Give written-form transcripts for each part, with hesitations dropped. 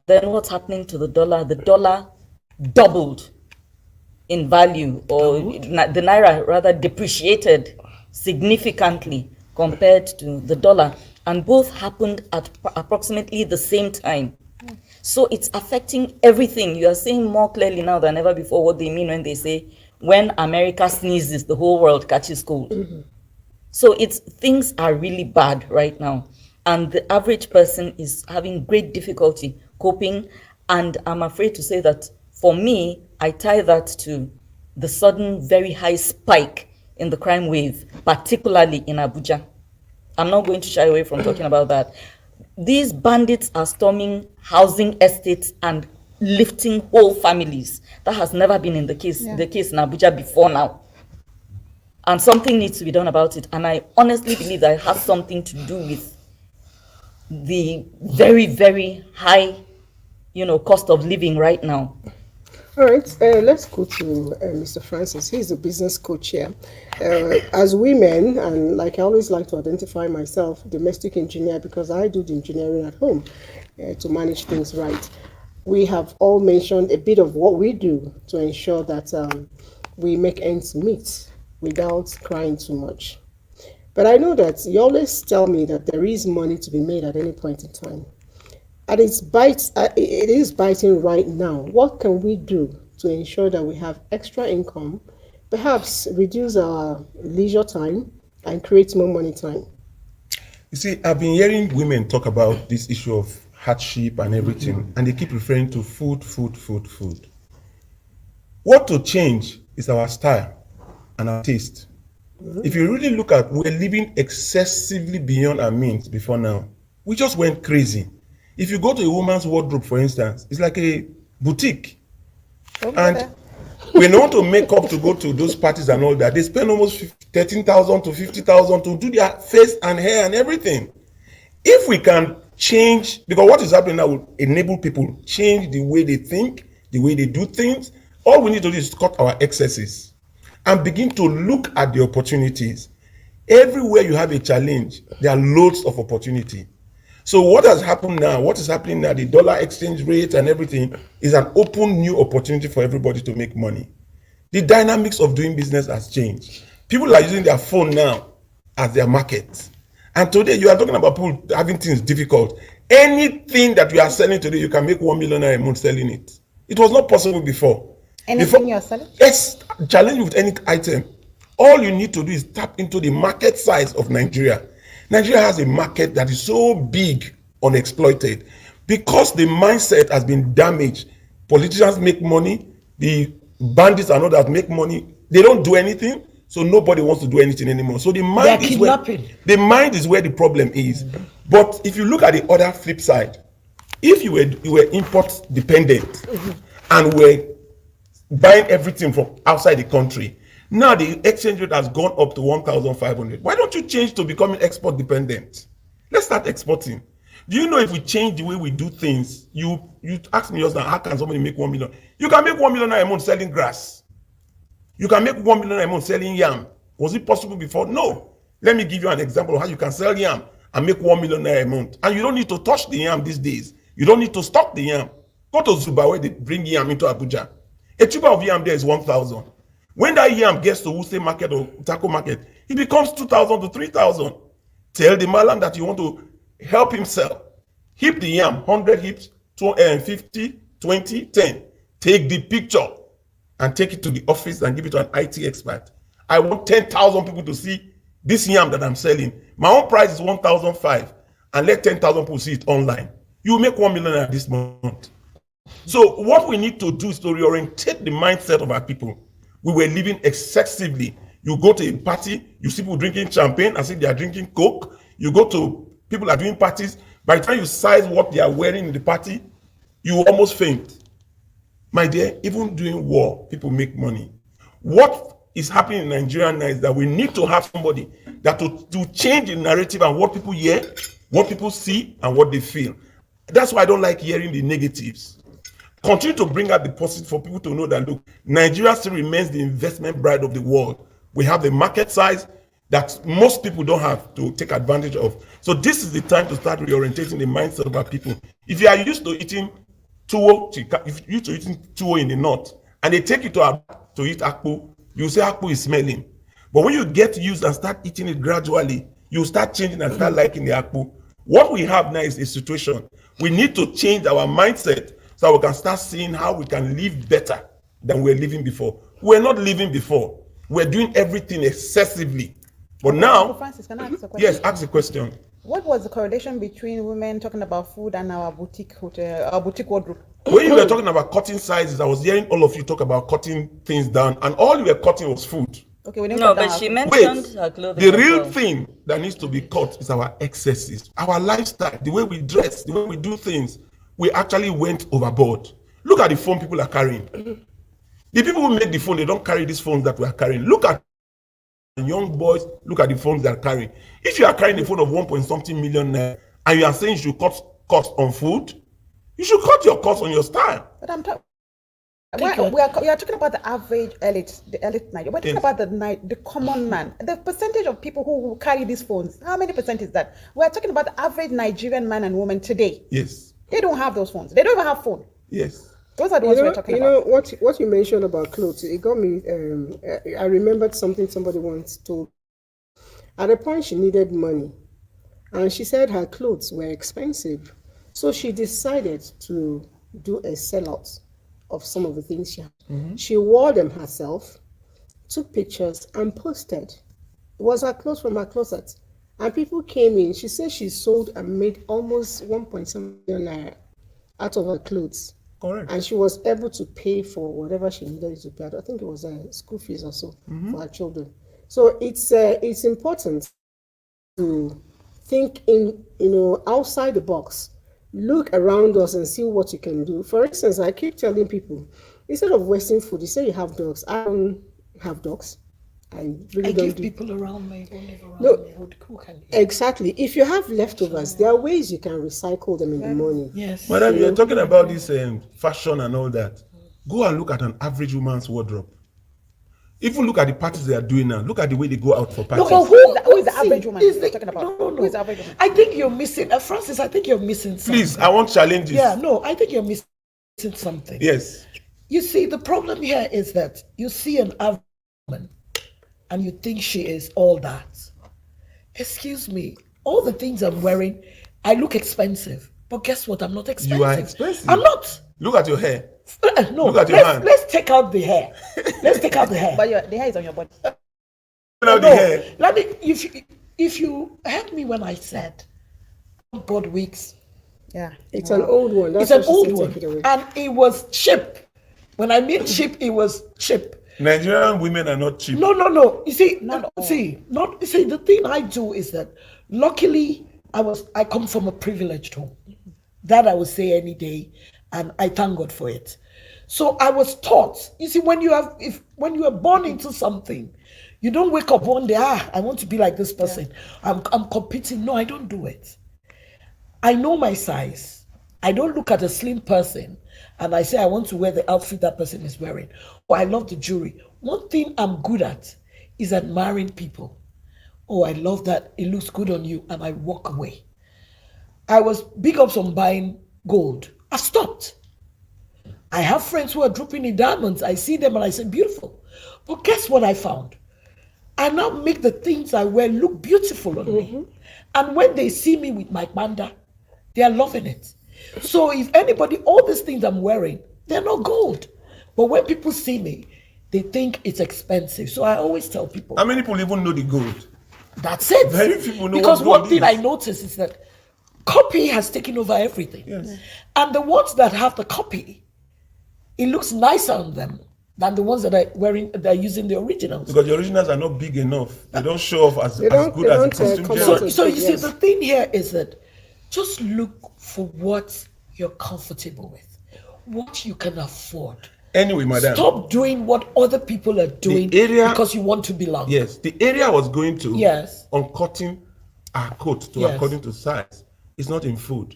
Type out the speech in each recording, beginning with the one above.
then what's happening to the dollar? The dollar doubled in value, or the naira rather depreciated significantly compared to the dollar, and both happened at approximately the same time. So it's affecting everything. You are seeing more clearly now than ever before what they mean when they say, when America sneezes, the whole world catches cold. So things are really bad right now, and the average person is having great difficulty coping. And I'm afraid to say that for me, I tie that to the sudden very high spike in the crime wave, particularly in Abuja. I'm not going to shy away from talking about that. These bandits are storming housing estates and lifting whole families. That has never been the case in Abuja before now. And something needs to be done about it. And I honestly believe that it has something to do with the very, very high, cost of living right now. All right, let's go to Mr. Francis. He's a business coach here. As women, and like I always like to identify myself, domestic engineer, because I do the engineering at home to manage things right. We have all mentioned a bit of what we do to ensure that we make ends meet without crying too much. But I know that you always tell me that there is money to be made at any point in time. And it is biting right now. What can we do to ensure that we have extra income, perhaps reduce our leisure time and create more money time? You see, I've been hearing women talk about this issue of hardship and everything, and they keep referring to food. What to change is our style and our taste. If you really look at, we're living excessively beyond our means before now. We just went crazy. If you go to a woman's wardrobe, for instance, it's like a boutique. And when they want to make up to go to those parties and all that, they spend almost 13,000 to 50,000 to do their face and hair and everything. If we can change, because what is happening now will enable people change the way they think, the way they do things. All we need to do is cut our excesses and begin to look at the opportunities. Everywhere you have a challenge, there are loads of opportunity. So what has happened now, what is happening now, the dollar exchange rate and everything is an open new opportunity for everybody to make money. The dynamics of doing business has changed. People are using their phone now as their market. And today you are talking about people having things difficult. Anything that you are selling today, you can make 1 million a month selling it. It was not possible before. Anything you're selling? Yes, challenge with any item. All you need to do is tap into the market size of Nigeria. Nigeria has a market that is so big, unexploited, because the mindset has been damaged. Politicians make money, the bandits and others make money. They don't do anything, so nobody wants to do anything anymore. So the mind is where the problem is. But if you look at the other flip side, if you were import dependent and were buying everything from outside the country, now the exchange rate has gone up to 1,500. Why don't you change to becoming export dependent? Let's start exporting. Do you know if we change the way we do things, you ask me just now, how can somebody make 1 million? You can make 1 million a month selling grass. You can make 1 million a month selling yam. Was it possible before? No. Let me give you an example of how you can sell yam and make 1 million a month. And you don't need to touch the yam these days. You don't need to stock the yam. Go to Zuba where they bring yam into Abuja. A tuber of yam there is 1,000. When that yam gets to Wuse market or Taco market, it becomes 2,000 to 3,000. Tell the malam that you want to help him sell. Heap the yam, 100 heaps, 50, 20, 10. Take the picture and take it to the office and give it to an IT expert. I want 10,000 people to see this yam that I'm selling. My own price is 1,500, and let 10,000 people see it online. You will make 1 million this month. So what we need to do is to reorientate the mindset of our people. We were living excessively. You go to a party, you see people drinking champagne as if they are drinking Coke. You go to people are doing parties. By the time you size what they are wearing in the party, you almost faint. My dear, even during war, people make money. What is happening in Nigeria now is that we need to have somebody that to change the narrative and what people hear, what people see, and what they feel. That's why I don't like hearing the negatives. Continue to bring out the positive for people to know that, look, Nigeria still remains the investment bride of the world. We have the market size that most people don't have to take advantage of. So this is the time to start reorientating the mindset of our people. If you are used to eating tuwo, if you to eating tuwo in the north, and they take you to eat akpu, you say akpu is smelling. But when you get used and start eating it gradually, you start changing and start liking the akpu. What we have now is a situation. We need to change our mindset so we can start seeing how we can live better than we were living before. We're not living before. We're doing everything excessively. But now, Francis, can I ask a question? yes, ask the question. What was the correlation between women talking about food and our boutique hotel, our boutique wardrobe? When you were talking about cutting sizes, I was hearing all of you talk about cutting things down, and all you were cutting was food. Okay, we didn't No, cut down but our she food. mentioned Wait, her clothing. the as real well. thing that needs to be cut is our excesses, our lifestyle, the way we dress, the way we do things. We actually went overboard. Look at the phone people are carrying. The people who make the phone, they don't carry these phones that we are carrying. Look at young boys, look at the phones they are carrying. If you are carrying a phone of 1.something million and you are saying you should cut cost on food, you should cut your cost on your style. But I'm talking. We are talking about the average elite, the elite Niger. We're talking about the common man. The percentage of people who carry these phones, how many percent is that? We're talking about the average Nigerian man and woman today. Yes. They don't have those phones. They don't even have phone. Yes. Those are the ones we're talking about. What you mentioned about clothes, it got me. I remembered something somebody once told. At a point, she needed money, and she said her clothes were expensive, so she decided to do a sellout of some of the things she had. Mm-hmm. She wore them herself, took pictures, and posted. It was her clothes from her closet, and people came in. She said she sold and made almost 1.7 million naira out of her clothes. Correct. And she was able to pay for whatever she needed to pay. I think it was school fees or so for her children. So it's important to think outside the box. Look around us and see what you can do. For instance, I keep telling people, instead of wasting food, you say you have dogs. I don't have dogs. I give people around me who live around me who can eat. Exactly. If you have leftovers, there are ways you can recycle them in the morning. Yes. Madam, you're talking about this fashion and all that. Go and look at an average woman's wardrobe. If you look at the parties they are doing now, look at the way they go out for parties. No, but Who is the average woman you're talking about? No. Who is the average woman? I think you're missing, Francis, I think you're missing something. Please, I want challenges. Yeah, no, I think you're missing something. Yes. You see, the problem here is that you see an average woman and you think she is all that. Excuse me, all the things I'm wearing, I look expensive. But guess what? I'm not expensive. You are expensive. I'm not. Look at your hair. No, Look at your hand. let's take out the hair. Let's take out the hair. But the hair is on your body. Look at the hair. Let me, if you heard me when I said board weeks, Yeah. It's an old one. That's it's an why she old said take it away. one, and it was cheap. When I mean cheap, it was cheap. Nigerian women are not cheap. No. You see, the thing I do is that luckily I come from a privileged home. That I would say any day, and I thank God for it. So I was taught. You see, when you are born into something, you don't wake up one day, I want to be like this person. Yeah. I'm competing. No, I don't do it. I know my size. I don't look at a slim person and I say I want to wear the outfit that person is wearing. Or I love the jewelry. One thing I'm good at is admiring people. Oh, I love that. It looks good on you. And I walk away. I was big ups on buying gold. I stopped. I have friends who are dropping in diamonds. I see them and I say, beautiful. But guess what I found? I now make the things I wear look beautiful on me. And when they see me with my banda, they are loving it. So if anybody, all these things I'm wearing, they're not gold. But when people see me, they think it's expensive. So I always tell people. How many people even know the gold? That's it. Very few people know because what gold one thing is. I notice is that copy has taken over everything. Yes. And the ones that have the copy, it looks nicer on them than the ones that are using the originals. Because the originals are not big enough. They don't show off as good as the costume come general. out So you see, yes. the thing here is that just look for what you're comfortable with, what you can afford. Anyway, madam. Stop doing what other people are doing because you want to belong. Yes, the area I was going to Yes. on cutting our coat to Yes. according to size is not in food.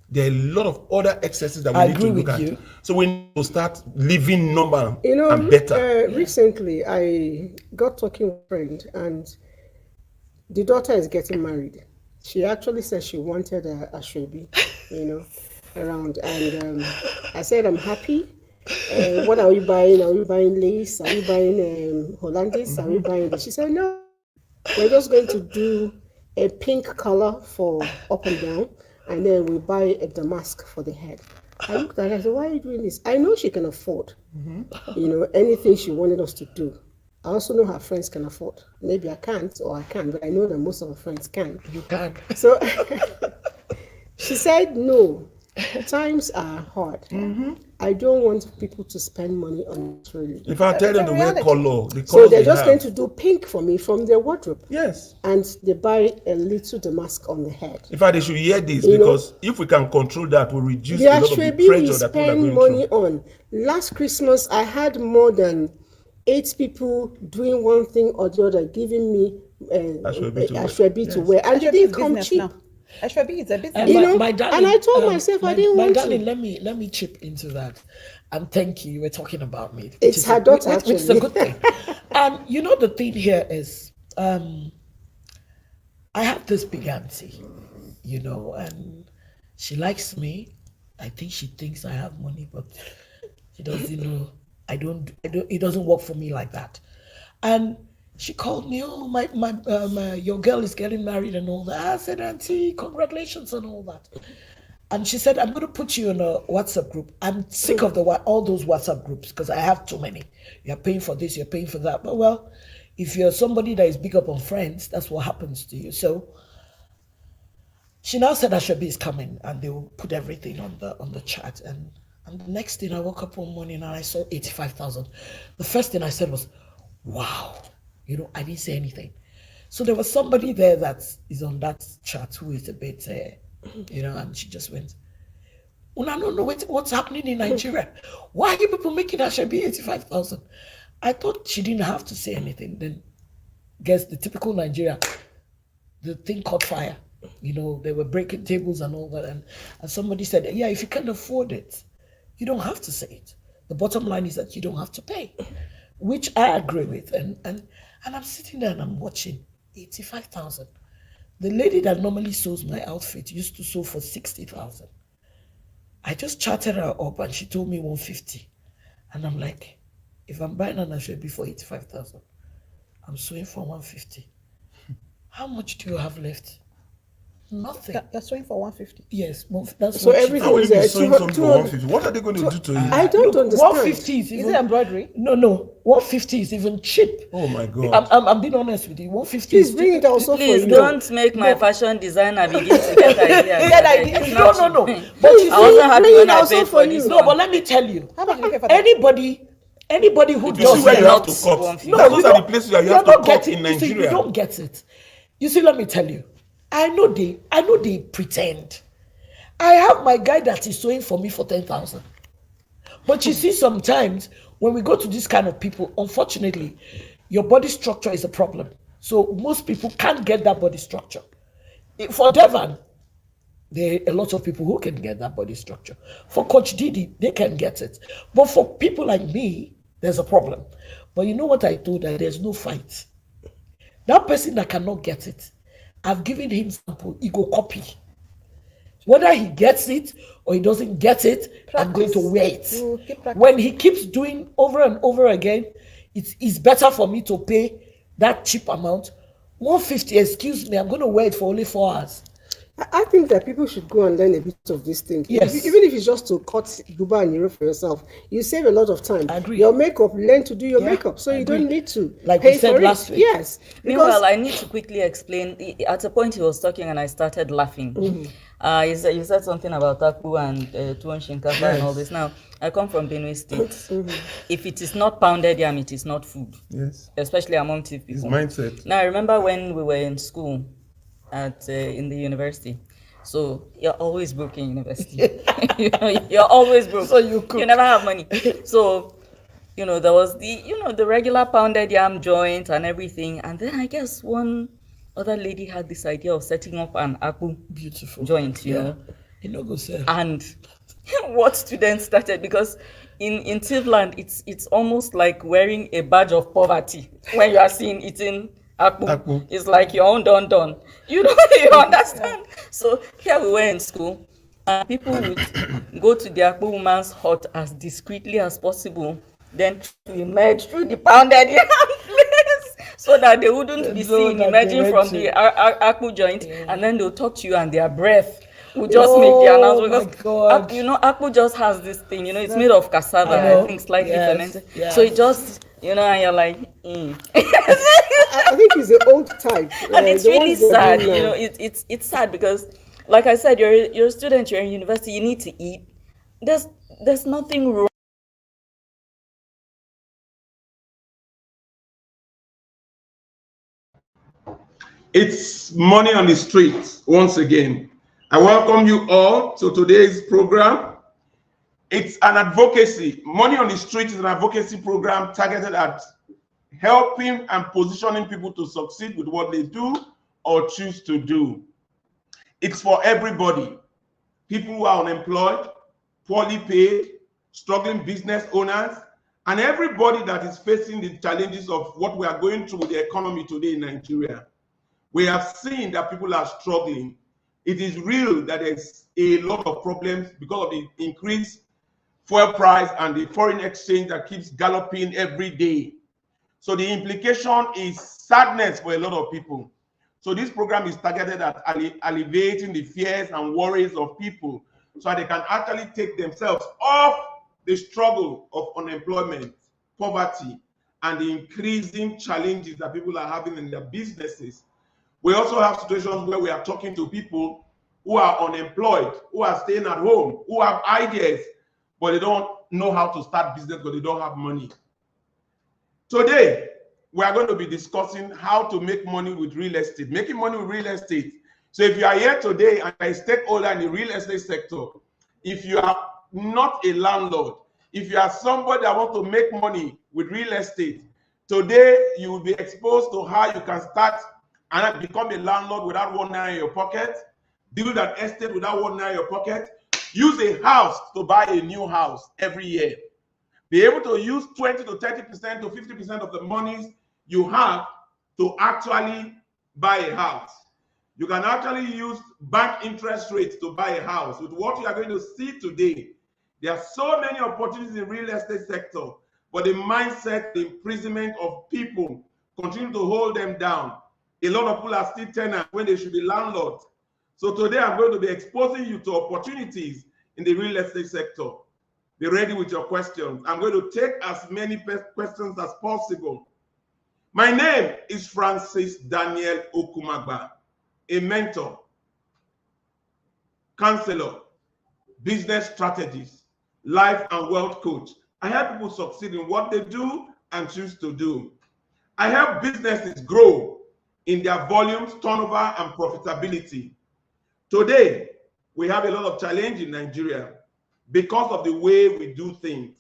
There are a lot of other excesses that we I need to agree look with at. you. So we need to start living normal and better. Recently, I got talking with a friend, and the daughter is getting married. She actually said she wanted a shrebi, around, and I said, I'm happy. What are we buying? Are we buying lace? Are we buying Hollandaise? Are we buying this? She said, no, we're just going to do a pink color for up and down, and then we buy a damask for the head. I looked at her and I said, why are you doing this? I know she can afford, anything she wanted us to do. I also know her friends can afford. Maybe I can't or I can, but I know that most of her friends can. You can. So she said, no, times are hard. I don't want people to spend money unnecessarily. If I tell them to wear color, the So they're just going to do pink for me from their wardrobe. Yes. And they buy a little damask on the head. In fact, they should hear this, because if we can control that, we'll reduce a lot of the Ashwebi pressure we that people are spend going money through. on. Last Christmas, I had more than 8 people doing one thing or the other, giving me Ashwebi to wear. And they didn't come cheap. Ashwebi is a business. And I told myself I didn't want darling, to. let me chip into that. And thank you. You were talking about me. It's her daughter, which is a good thing. And the thing here is, I have this big auntie, and she likes me. I think she thinks I have money, but she doesn't know. I don't. It doesn't work for me like that. And she called me. Oh, my your girl is getting married and all that. I said, Auntie, congratulations and all that. And she said, I'm going to put you in a WhatsApp group. I'm sick of all those WhatsApp groups because I have too many. You're paying for this, you're paying for that. But well, if you're somebody that is big up on friends, that's what happens to you. So she now said Ashwebi is coming and they will put everything on the chat. And the next thing, I woke up one morning and I saw 85,000. The first thing I said was, wow. I didn't say anything. So there was somebody there that is on that chat who is a bit, and she just went, well, I don't know what's happening in Nigeria. Why are you people making Ashwebi 85,000? I thought she didn't have to say anything. Then, guess the typical Nigeria, the thing caught fire. They were breaking tables and all that. And somebody said, yeah, if you can't afford it, you don't have to say it. The bottom line is that you don't have to pay, which I agree with. And I'm sitting there and I'm watching 85,000. The lady that normally sews my outfit used to sew for 60,000. I just chatted her up and she told me 150. And I'm like, if I'm buying an Ashwebi for 85,000, I'm sewing for 150. How much do you have left? Nothing. You're sewing for 150. Yes, that's So what everything How will is you be sewing something for 200. 150? What are they going to do to you? I don't understand. 150 is even. Is it embroidery? No. 150 is even cheap. Oh my God. I'm being honest with you. 150 Please is bring it also Please for you. don't make my fashion designer begin to get ideas. Get ideas. No. But Please I wasn't happy bring when it I also paid for for this you. no, but let me tell you. How much do you pay for that? Anybody who You does see where you that- have to cut. 150. No, those are the places where you have to don't cut get it. in You see, Nigeria. you don't get it. You see, let me tell you. I know they pretend. I have my guy that is sewing for me for 10,000. But you see, sometimes when we go to this kind of people, unfortunately, your body structure is a problem. So most people can't get that body structure. For Devon, there are a lot of people who can get that body structure. For Coach Didi, they can get it. But for people like me, there's a problem. But you know what I told her? There's no fight. That person that cannot get it, I've given him sample, he go copy. Whether he gets it or he doesn't get it, I'm going to wear it. When he keeps doing over and over again, it's better for me to pay that cheap amount. 150, excuse me, I'm going to wear it for only 4 hours. I think that people should go and learn a bit of this thing. Yes. Even if it's just to cut Dubai and Europe for yourself, you save a lot of time. I agree. Your makeup, learn to do your Yeah, makeup, so I you agree. don't need to Like pay we said for last it. week. Yes. Meanwhile, I need to quickly explain. At a point, he was talking and I started laughing. You said something about Taku and Tuwon Shinkafa and all this. Now, I come from Benue State. If it is not pounded yam, it is not food. Yes. Especially among Tiv His people. mindset. Now, I remember when we were in school in the university. So you're always broke in university. You're always broke. So you never have money. So, there was the regular pounded yam joint and everything. And then I guess one other lady had this idea of setting up an akpu Beautiful joint, you know. You know, go sell. And what students started, because in Tivland, it's almost like wearing a badge of poverty when you are seen eating akpu. It's like you're done. You understand? So here we were in school. and people would go to the Akpo woman's hut as discreetly as possible, then to emerge through the pounded yam place so that they wouldn't be So seen that they emerging went from to- the Akpo joint, and then they'll talk to you and their breath will just make the Oh announcement. my Because God. you know, Akpu just has this thing, you know, it's made of cassava, I think slightly Yes, fermented. yes. So it just, you know, and you're like, I think it's the old type. and it's The really ones they're sad, doing you know, now. it's sad because, like I said, you're a student, you're in university, you need to eat. There's nothing wrong. It's Money on the Street once again. I welcome you all to today's program. It's an advocacy. Money on the Street is an advocacy program targeted at helping and positioning people to succeed with what they do or choose to do. It's for everybody. People who are unemployed, poorly paid, struggling business owners, and everybody that is facing the challenges of what we are going through with the economy today in Nigeria. We have seen that people are struggling. It is real that there's a lot of problems because of the increased fuel price and the foreign exchange that keeps galloping every day. So the implication is sadness for a lot of people. So this program is targeted at alleviating the fears and worries of people so they can actually take themselves off the struggle of unemployment, poverty, and the increasing challenges that people are having in their businesses. We also have situations where we are talking to people who are unemployed, who are staying at home, who have ideas, but they don't know how to start business because they don't have money. Today, we are going to be discussing how to make money with real estate, making money with real estate. So if you are here today and are a stakeholder in the real estate sector, if you are not a landlord, if you are somebody that wants to make money with real estate, today you will be exposed to how you can start and become a landlord without 1 naira in your pocket, build an estate without 1 naira in your pocket, use a house to buy a new house every year. Be able to use 20 to 30% to 50% of the monies you have to actually buy a house. You can actually use bank interest rates to buy a house. With what you are going to see today, there are so many opportunities in the real estate sector, but the mindset, the imprisonment of people continue to hold them down. A lot of people are still tenants when they should be landlords. So today I'm going to be exposing you to opportunities in the real estate sector. Be ready with your questions. I'm going to take as many questions as possible. My name is Francis Daniel Okumagba, a mentor, counselor, business strategist, life and wealth coach. I help people succeed in what they do and choose to do. I help businesses grow in their volumes, turnover, and profitability. Today, we have a lot of challenge in Nigeria because of the way we do things.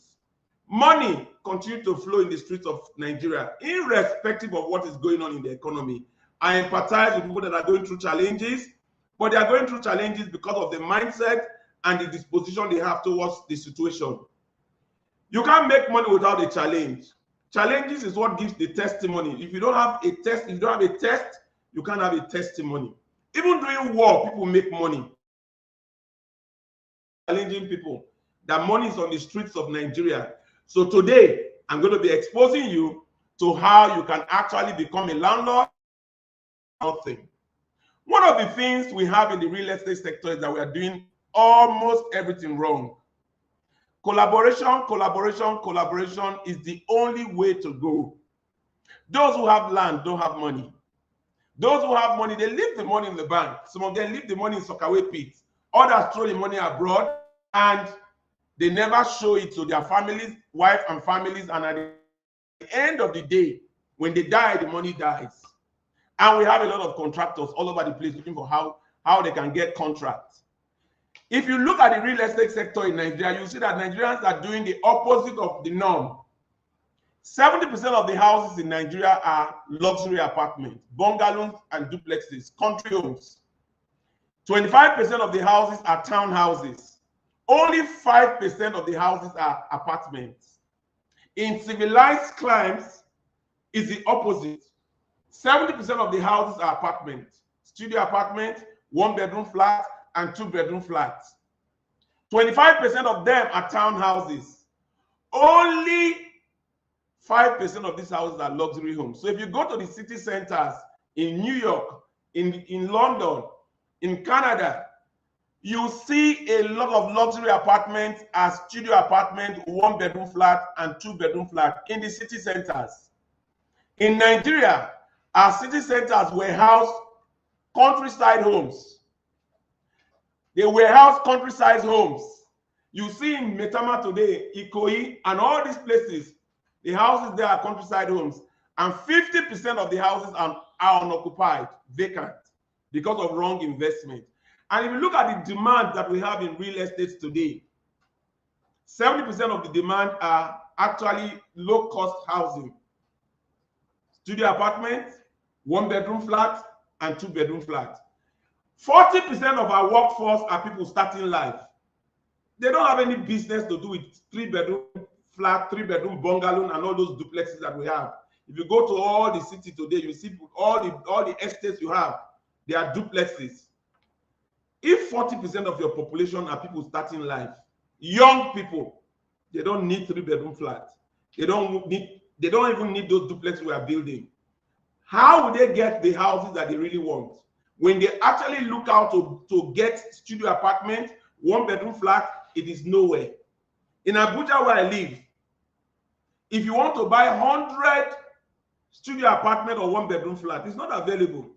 Money continues to flow in the streets of Nigeria, irrespective of what is going on in the economy. I empathize with people that are going through challenges, but they are going through challenges because of the mindset and the disposition they have towards the situation. You can't make money without a challenge. Challenges is what gives the testimony. If you don't have a test, if you don't have a test, you can't have a testimony. Even doing war, people make money. Challenging people that money is on the streets of Nigeria. So today, I'm going to be exposing you to how you can actually become a landlord. Nothing. One of the things we have in the real estate sector is that we are doing almost everything wrong. Collaboration, collaboration, collaboration is the only way to go. Those who have land don't have money. Those who have money, they leave the money in the bank. Some of them leave the money in sockaway pits. Others throw the money abroad and they never show it to their families, wife and families. And at the end of the day, when they die, the money dies. And we have a lot of contractors all over the place looking for how they can get contracts. If you look at the real estate sector in Nigeria, you see that Nigerians are doing the opposite of the norm. 70% of the houses in Nigeria are luxury apartments, bungalows and duplexes, country homes. 25% of the houses are townhouses. Only 5% of the houses are apartments. In civilized climes, it's the opposite. 70% of the houses are apartments, studio apartments, 1-bedroom flats, and 2-bedroom flats. 25% of them are townhouses. Only 5% of these houses are luxury homes. So if you go to the city centers in New York, in London, in Canada, you see a lot of luxury apartments as studio apartments, 1-bedroom flat and 2-bedroom flat in the city centers. In Nigeria, our city centers warehouse countryside homes. They warehouse countryside homes. You see in Metama today, Ikoyi, and all these places, the houses there are countryside homes. And 50% of the houses are unoccupied, vacant, because of wrong investment. And if you look at the demand that we have in real estate today, 70% of the demand are actually low-cost housing. Studio apartments, 1-bedroom flat, and 2-bedroom flat. 40% of our workforce are people starting life. They don't have any business to do with 3-bedroom flat, 3-bedroom bungalow, and all those duplexes that we have. If you go to all the city today, you see all the estates you have, they are duplexes. If 40% of your population are people starting life, young people, they don't need 3-bedroom flats. They don't even need those duplexes we are building. How will they get the houses that they really want? When they actually look out to get studio apartment, 1-bedroom flat, it is nowhere. In Abuja, where I live, if you want to buy 100 studio apartment or 1-bedroom flat, it's not available.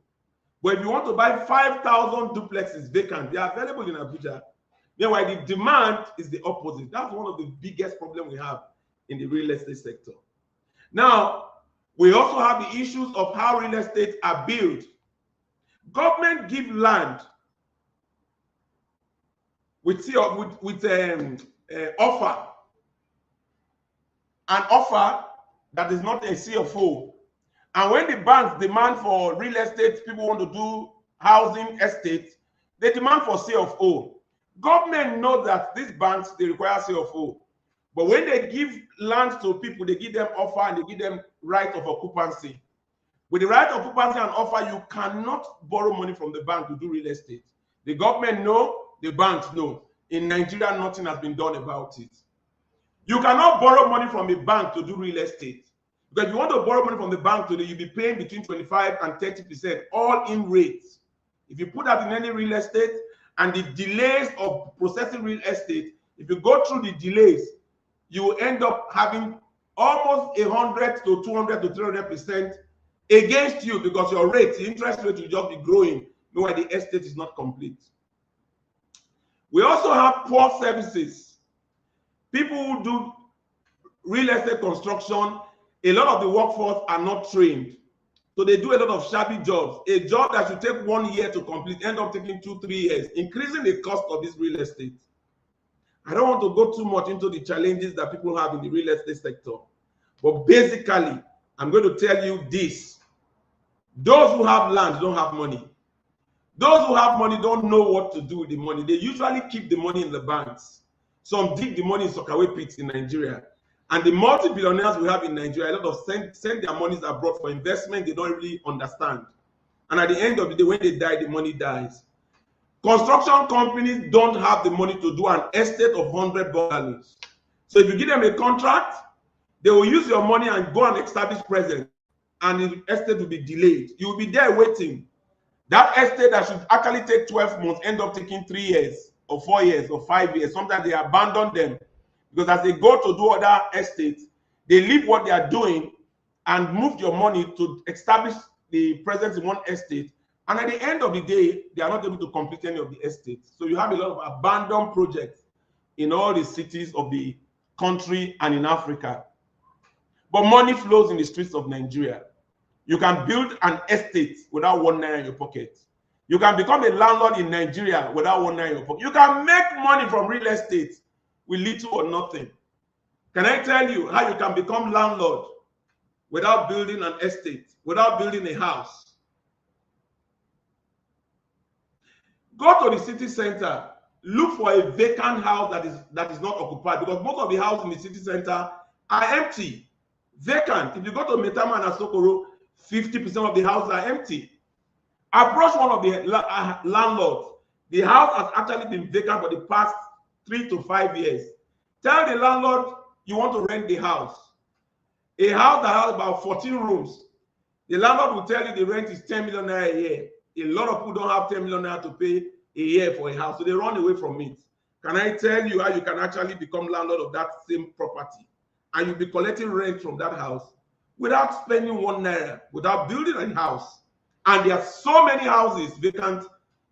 But if you want to buy 5,000 duplexes vacant, they are available in Abuja. Meanwhile, the demand is the opposite. That's one of the biggest problems we have in the real estate sector. Now, we also have the issues of how real estate are built. Government give land with offer. An offer that is not a CFO. And when the banks demand for real estate, people want to do housing estates, they demand for CFO. Government knows that these banks, they require CFO. But when they give land to people, they give them offer and they give them right of occupancy. With the right of occupancy and offer, you cannot borrow money from the bank to do real estate. The government know, the banks know. In Nigeria, nothing has been done about it. You cannot borrow money from a bank to do real estate. Because if you want to borrow money from the bank today, you'll be paying between 25 and 30%, all in rates. If you put that in any real estate, and the delays of processing real estate, if you go through the delays, you will end up having almost 100 to 200 to 300% against you, because your rate, the interest rate will just be growing, meanwhile the estate is not complete. We also have poor services. People who do real estate construction, a lot of the workforce are not trained. So they do a lot of shabby jobs. A job that should take 1 year to complete end up taking 2-3 years, increasing the cost of this real estate. I don't want to go too much into the challenges that people have in the real estate sector. But basically, I'm going to tell you this. Those who have land don't have money. Those who have money don't know what to do with the money. They usually keep the money in the banks. Some dig the money in Sokaway pits in Nigeria. And the multi-billionaires we have in Nigeria, a lot of send their monies abroad for investment they don't really understand. And at the end of the day, when they die, the money dies. Construction companies don't have the money to do an estate of 100 bungalows. So if you give them a contract, they will use your money and go and establish presence, and the estate will be delayed. You will be there waiting. That estate that should actually take 12 months end up taking 3 years or 4 years or 5 years. Sometimes they abandon them. Because as they go to do other estates, they leave what they are doing and move your money to establish the presence in one estate. And at the end of the day, they are not able to complete any of the estates. So you have a lot of abandoned projects in all the cities of the country and in Africa. But money flows in the streets of Nigeria. You can build an estate without 1 naira in your pocket. You can become a landlord in Nigeria without 1 naira in your pocket. You can make money from real estate with little or nothing. Can I tell you how you can become landlord without building an estate, without building a house? Go to the city center, look for a vacant house that is not occupied, because most of the houses in the city center are empty, vacant. If you go to Metama and Asokoro, 50% of the houses are empty. Approach one of the landlords. The house has actually been vacant for the past 3 to 5 years. Tell the landlord you want to rent the house. A house that has about 14 rooms. The landlord will tell you the rent is 10 million naira a year. A lot of people don't have 10 million naira to pay a year for a house, so they run away from it. Can I tell you how you can actually become landlord of that same property? And you'll be collecting rent from that house without spending 1 naira, without building a house. And there are so many houses vacant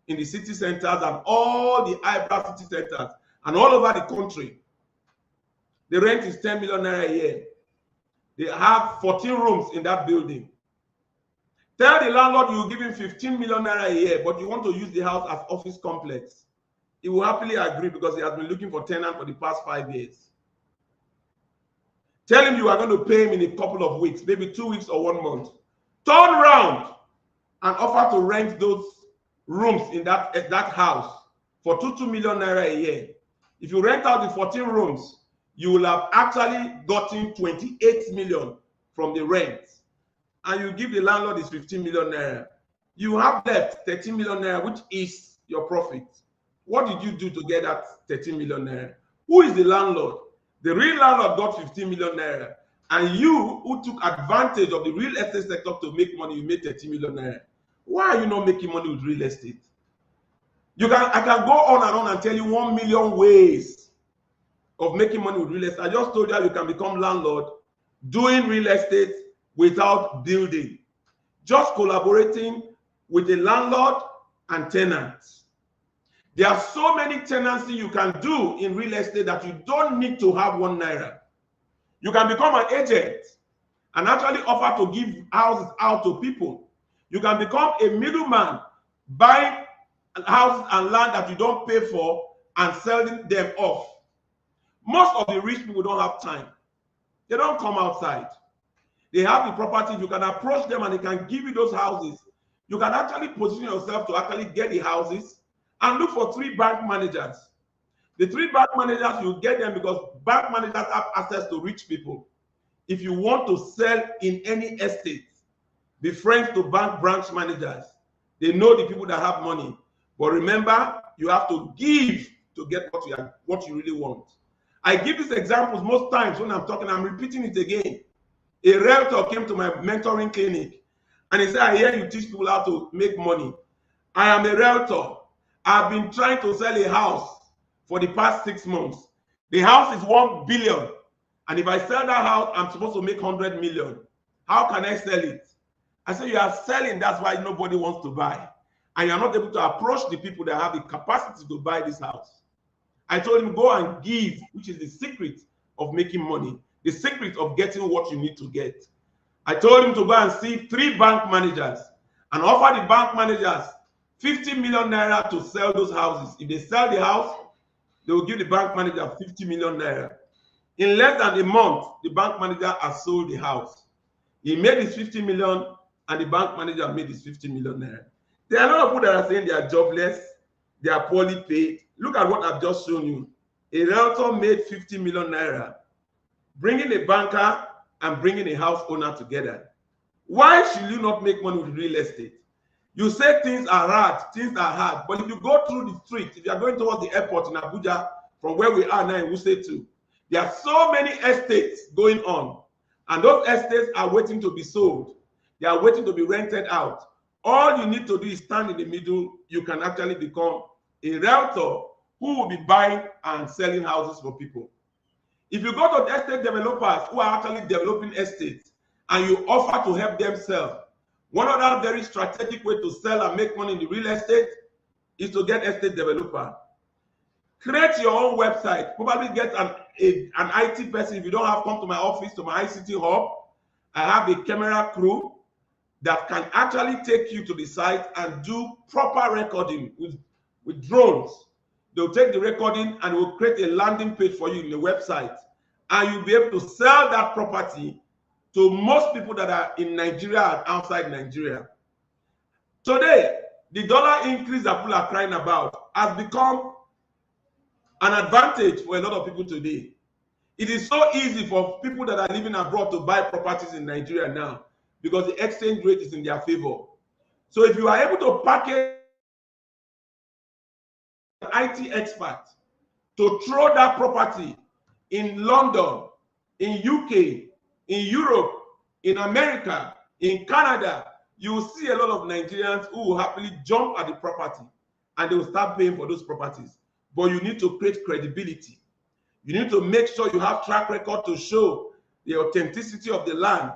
in the city centers and all the eyebrow city centers and all over the country. The rent is 10 million naira a year. They have 14 rooms in that building. Tell the landlord you will give him 15 million naira a year, but you want to use the house as office complex. He will happily agree because he has been looking for tenant for the past 5 years. Tell him you are going to pay him in a couple of weeks, maybe 2 weeks or 1 month. Turn around and offer to rent those rooms in that house for 2 million naira a year. If you rent out the 14 rooms, you will have actually gotten 28 million from the rent. And you give the landlord his 15 million naira. You have left 13 million naira, which is your profit. What did you do to get that 13 million naira? Who is the landlord? The real landlord got 15 million naira. And you, who took advantage of the real estate sector to make money, you made 13 million naira. Why are you not making money with real estate? I can go on and on and tell you 1 million ways of making money with real estate. I just told you how you can become landlord doing real estate without building. Just collaborating with a landlord and tenants. There are so many tenancy you can do in real estate that you don't need to have 1 naira. You can become an agent and actually offer to give houses out to people. You can become a middleman, buying houses and land that you don't pay for and selling them off. Most of the rich people don't have time. They don't come outside. They have the property. You can approach them and they can give you those houses. You can actually position yourself to actually get the houses and look for 3 bank managers. The 3 bank managers, you get them because bank managers have access to rich people. If you want to sell in any estate, be friends to bank branch managers. They know the people that have money. But remember, you have to give to get what you really want. I give these examples most times when I'm talking. I'm repeating it again. A realtor came to my mentoring clinic and he said, I hear you teach people how to make money. I am a realtor. I've been trying to sell a house for the past 6 months. The house is 1 billion. And if I sell that house, I'm supposed to make 100 million. How can I sell it? I said, you are selling, that's why nobody wants to buy. And you're not able to approach the people that have the capacity to buy this house. I told him, go and give, which is the secret of making money, the secret of getting what you need to get. I told him to go and see 3 bank managers and offer the bank managers 50 million naira to sell those houses. If they sell the house, they will give the bank manager 50 million naira. In less than a month, the bank manager has sold the house. He made his 50 million and the bank manager made his 50 million naira. There are a lot of people that are saying they are jobless, they are poorly paid. Look at what I've just shown you. A realtor made 50 million naira, bringing a banker and bringing a house owner together. Why should you not make money with real estate? You say things are hard, but if you go through the street, if you are going towards the airport in Abuja, from where we are now in Wuse 2, there are so many estates going on, and those estates are waiting to be sold. They are waiting to be rented out. All you need to do is stand in the middle. You can actually become a realtor who will be buying and selling houses for people. If you go to estate developers who are actually developing estates and you offer to help them sell, one other very strategic way to sell and make money in the real estate is to get estate developer. Create your own website. Probably get an IT person. If you don't have, come to my office, to my ICT hub. I have a camera crew that can actually take you to the site and do proper recording with drones. They'll take the recording and will create a landing page for you in the website. And you'll be able to sell that property to most people that are in Nigeria and outside Nigeria. Today, the dollar increase that people are crying about has become an advantage for a lot of people today. It is so easy for people that are living abroad to buy properties in Nigeria now because the exchange rate is in their favor. So if you are able to package an IT expert to throw that property in London, in UK, in Europe, in America, in Canada, you will see a lot of Nigerians who will happily jump at the property and they will start paying for those properties. But you need to create credibility. You need to make sure you have track record to show the authenticity of the land,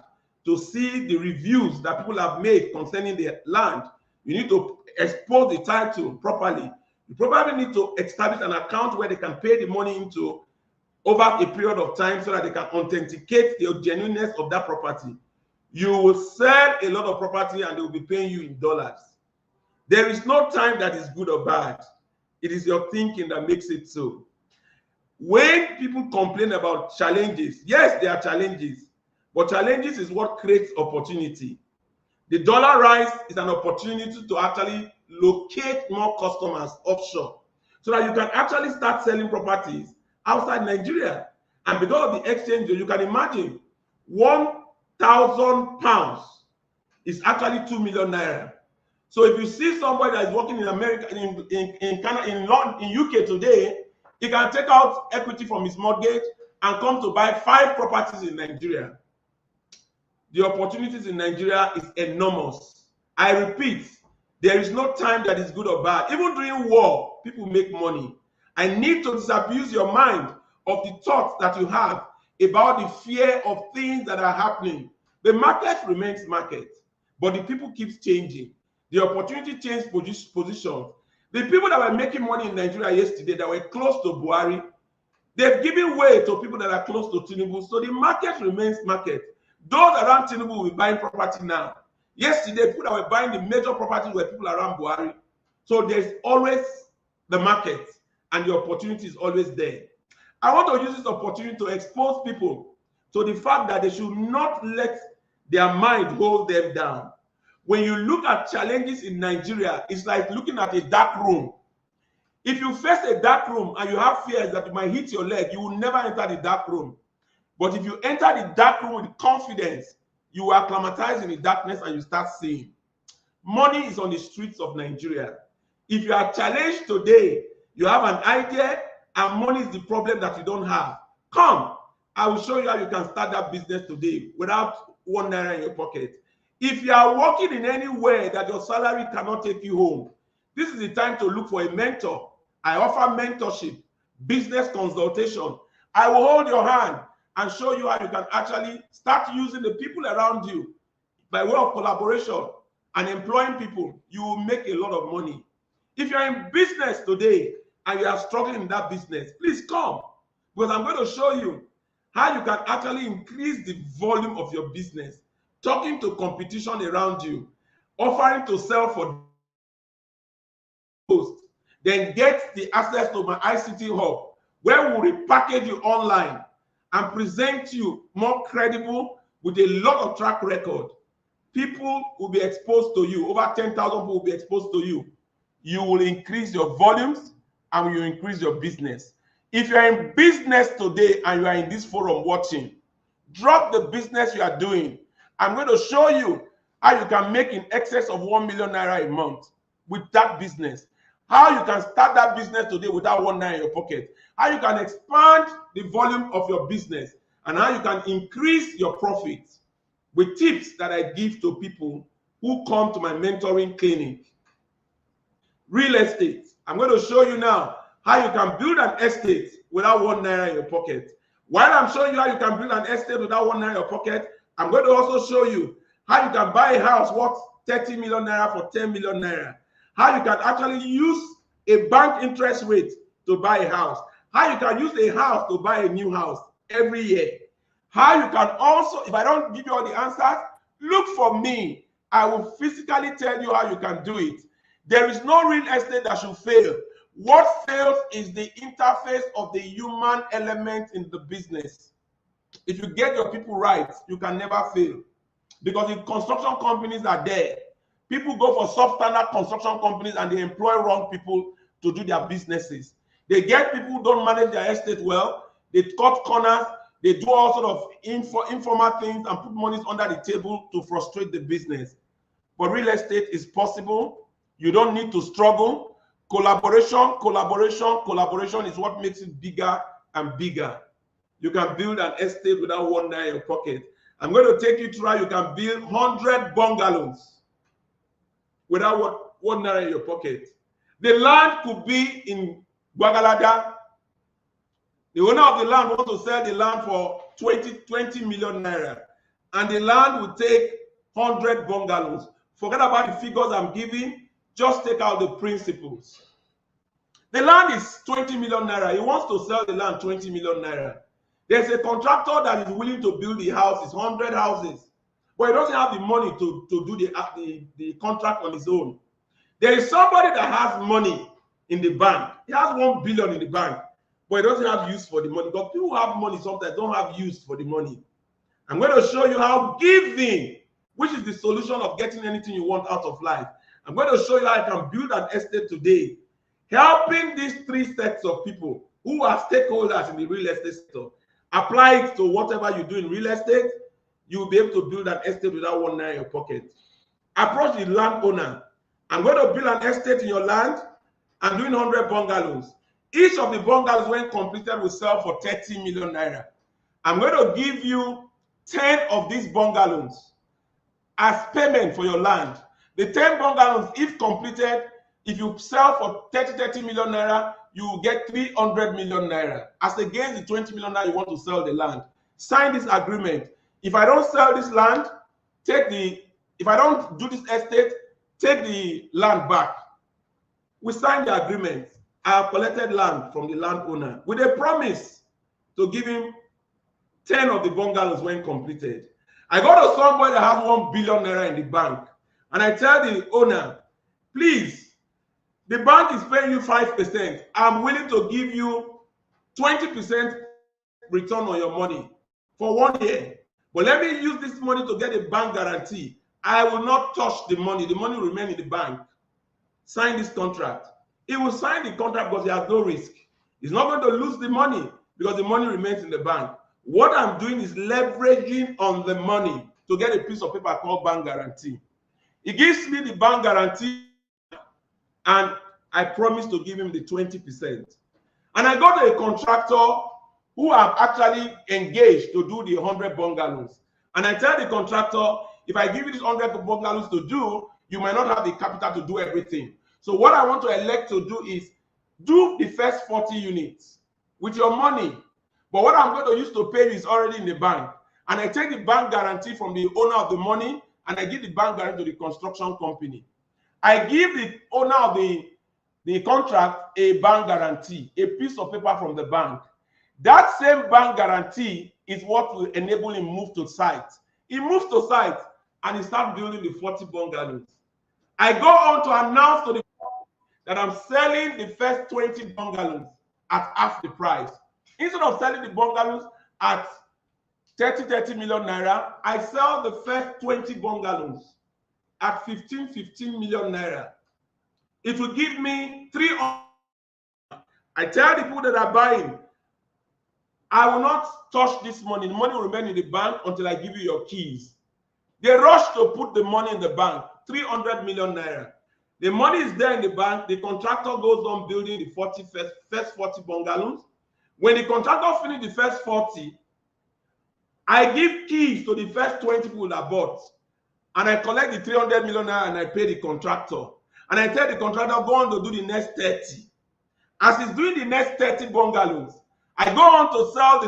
to see the reviews that people have made concerning the land. You need to expose the title properly. You probably need to establish an account where they can pay the money into over a period of time so that they can authenticate the genuineness of that property. You will sell a lot of property and they will be paying you in dollars. There is no time that is good or bad. It is your thinking that makes it so. When people complain about challenges, yes, there are challenges, but challenges is what creates opportunity. The dollar rise is an opportunity to actually locate more customers offshore so that you can actually start selling properties outside Nigeria. And because of the exchange, you can imagine 1,000 pounds is actually 2 million naira. So if you see somebody that is working in America, in Canada, in London, in UK today, he can take out equity from his mortgage and come to buy 5 properties in Nigeria. The opportunities in Nigeria is enormous. I repeat, there is no time that is good or bad. Even during war, people make money. I need to disabuse your mind of the thoughts that you have about the fear of things that are happening. The market remains market, but the people keep changing. The opportunity change positions. The people that were making money in Nigeria yesterday that were close to Buhari, they've given way to people that are close to Tinubu. So the market remains market. Those around Tinubu will be buying property now. Yesterday, people that were buying the major properties were people around Buhari. So there's always the market and the opportunity is always there. I want to use this opportunity to expose people to the fact that they should not let their mind hold them down. When you look at challenges in Nigeria, it's like looking at a dark room. If you face a dark room and you have fears that you might hit your leg, you will never enter the dark room. But if you enter the dark room with confidence, you will acclimatize in the darkness and you start seeing. Money is on the streets of Nigeria. If you are challenged today, you have an idea and money is the problem that you don't have. Come, I will show you how you can start that business today without 1 naira in your pocket. If you are working in any way that your salary cannot take you home, this is the time to look for a mentor. I offer mentorship, business consultation. I will hold your hand and show you how you can actually start using the people around you by way of collaboration and employing people. You will make a lot of money. If you're in business today and you are struggling in that business, please come, because I'm going to show you how you can actually increase the volume of your business, talking to competition around you, offering to sell for post, then get the access to my ICT hub, where we will repackage you online and present you more credible with a lot of track record. People will be exposed to you. Over 10,000 people will be exposed to you. You will increase your volumes and you increase your business. If you are in business today and you are in this forum watching, drop the business you are doing. I'm going to show you how you can make in excess of 1 million naira a month with that business. How you can start that business today without 1 naira in your pocket. How you can expand the volume of your business and how you can increase your profits with tips that I give to people who come to my mentoring clinic. Real estate. I'm going to show you now how you can build an estate without 1 naira in your pocket. While I'm showing you how you can build an estate without 1 naira in your pocket, I'm going to also show you how you can buy a house worth 30 million naira for 10 million naira. How you can actually use a bank interest rate to buy a house. How you can use a house to buy a new house every year. How you can also, if I don't give you all the answers, look for me. I will physically tell you how you can do it. There is no real estate that should fail. What fails is the interface of the human element in the business. If you get your people right, you can never fail. Because the construction companies are there. People go for substandard construction companies and they employ wrong people to do their businesses. They get people who don't manage their estate well. They cut corners. They do all sort of informal things and put monies under the table to frustrate the business. But real estate is possible. You don't need to struggle. Collaboration, collaboration, collaboration is what makes it bigger and bigger. You can build an estate without one naira in your pocket. I'm going to take you through how you can build 100 bungalows without one naira in your pocket. The land could be in Guagalada. The owner of the land wants to sell the land for 20 million naira. And the land will take 100 bungalows. Forget about the figures I'm giving. Just take out the principles. The land is 20 million naira. He wants to sell the land 20 million naira. There's a contractor that is willing to build the houses, 100 houses. But he doesn't have the money to do the contract on his own. There is somebody that has money in the bank. He has 1 billion in the bank, but he doesn't have use for the money. But people who have money sometimes don't have use for the money. I'm going to show you how giving, which is the solution of getting anything you want out of life. I'm going to show you how I can build an estate today, helping these 3 sets of people who are stakeholders in the real estate sector. Apply it to whatever you do in real estate. You will be able to build an estate without one naira in your pocket. Approach the landowner. I'm going to build an estate in your land. I'm doing 100 bungalows. Each of the bungalows, when completed, will sell for 30 million naira. I'm going to give you 10 of these bungalows as payment for your land. The 10 bungalows, if completed, if you sell for 30 million naira, you will get 300 million naira as against the 20 million naira you want to sell the land. Sign this agreement. If I don't sell this land, if I don't do this estate, take the land back. We signed the agreement. I have collected land from the landowner with a promise to give him 10 of the bungalows when completed. I go to somebody that has 1 billion naira in the bank, and I tell the owner, please, the bank is paying you 5%. I'm willing to give you 20% return on your money for 1 year. But let me use this money to get a bank guarantee. I will not touch the money. The money will remain in the bank. Sign this contract. He will sign the contract because he has no risk. He's not going to lose the money because the money remains in the bank. What I'm doing is leveraging on the money to get a piece of paper called bank guarantee. He gives me the bank guarantee, and I promise to give him the 20%. And I got a contractor who have actually engaged to do the 100 bungalows. And I tell the contractor, if I give you these 100 bungalows to do, you might not have the capital to do everything. So what I want to elect to do is do the first 40 units with your money. But what I'm going to use to pay you is already in the bank. And I take the bank guarantee from the owner of the money, and I give the bank guarantee to the construction company. I give the owner of the contract a bank guarantee, a piece of paper from the bank. That same bank guarantee is what will enable him move to site. He moves to site and he starts building the 40 bungalows. I go on to announce to the public that I'm selling the first 20 bungalows at half the price. Instead of selling the bungalows at 30 million naira, I sell the first 20 bungalows at 15 million naira. It will give me 300. I tell the people that are buying, I will not touch this money. The money will remain in the bank until I give you your keys. They rush to put the money in the bank, 300 million naira. The money is there in the bank. The contractor goes on building the first 40 bungalows. When the contractor finishes the first 40, I give keys to the first 20 people that bought. And I collect the 300 million naira and I pay the contractor. And I tell the contractor, go on to do the next 30. As he's doing the next 30 bungalows, I go on to sell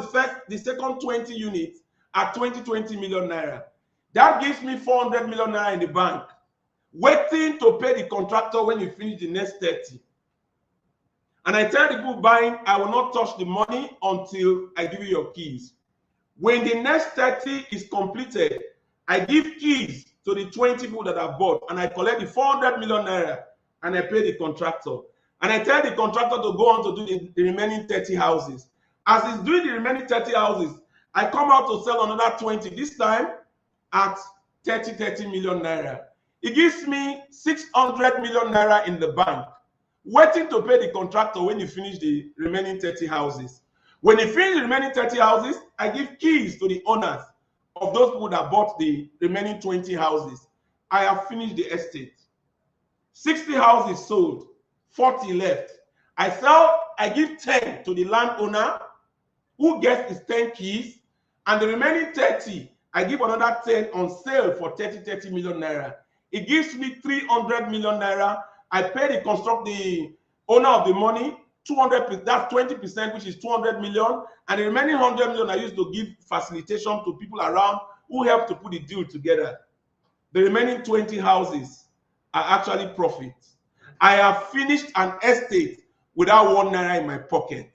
the second 20 units at 20 million naira. That gives me 400 million naira in the bank, waiting to pay the contractor when you finish the next 30. And I tell the people buying, I will not touch the money until I give you your keys. When the next 30 is completed, I give keys to the 20 people that have bought, and I collect the 400 million naira and I pay the contractor. And I tell the contractor to go on to do the remaining 30 houses. As he's doing the remaining 30 houses, I come out to sell another 20, this time at 30 million naira. It gives me 600 million naira in the bank, waiting to pay the contractor when he finish the remaining 30 houses. When he finishes the remaining 30 houses, I give keys to the owners of those people that bought the remaining 20 houses. I have finished the estate. 60 houses sold, 40 left. I give 10 to the landowner who gets his 10 keys, and the remaining 30, I give another 10 on sale for 30 million naira. It gives me 300 million naira. I pay the owner of the money 200%, that's 20%, which is 200 million, and the remaining 100 million I used to give facilitation to people around who help to put the deal together. The remaining 20 houses are actually profit. I have finished an estate without 1 naira in my pocket.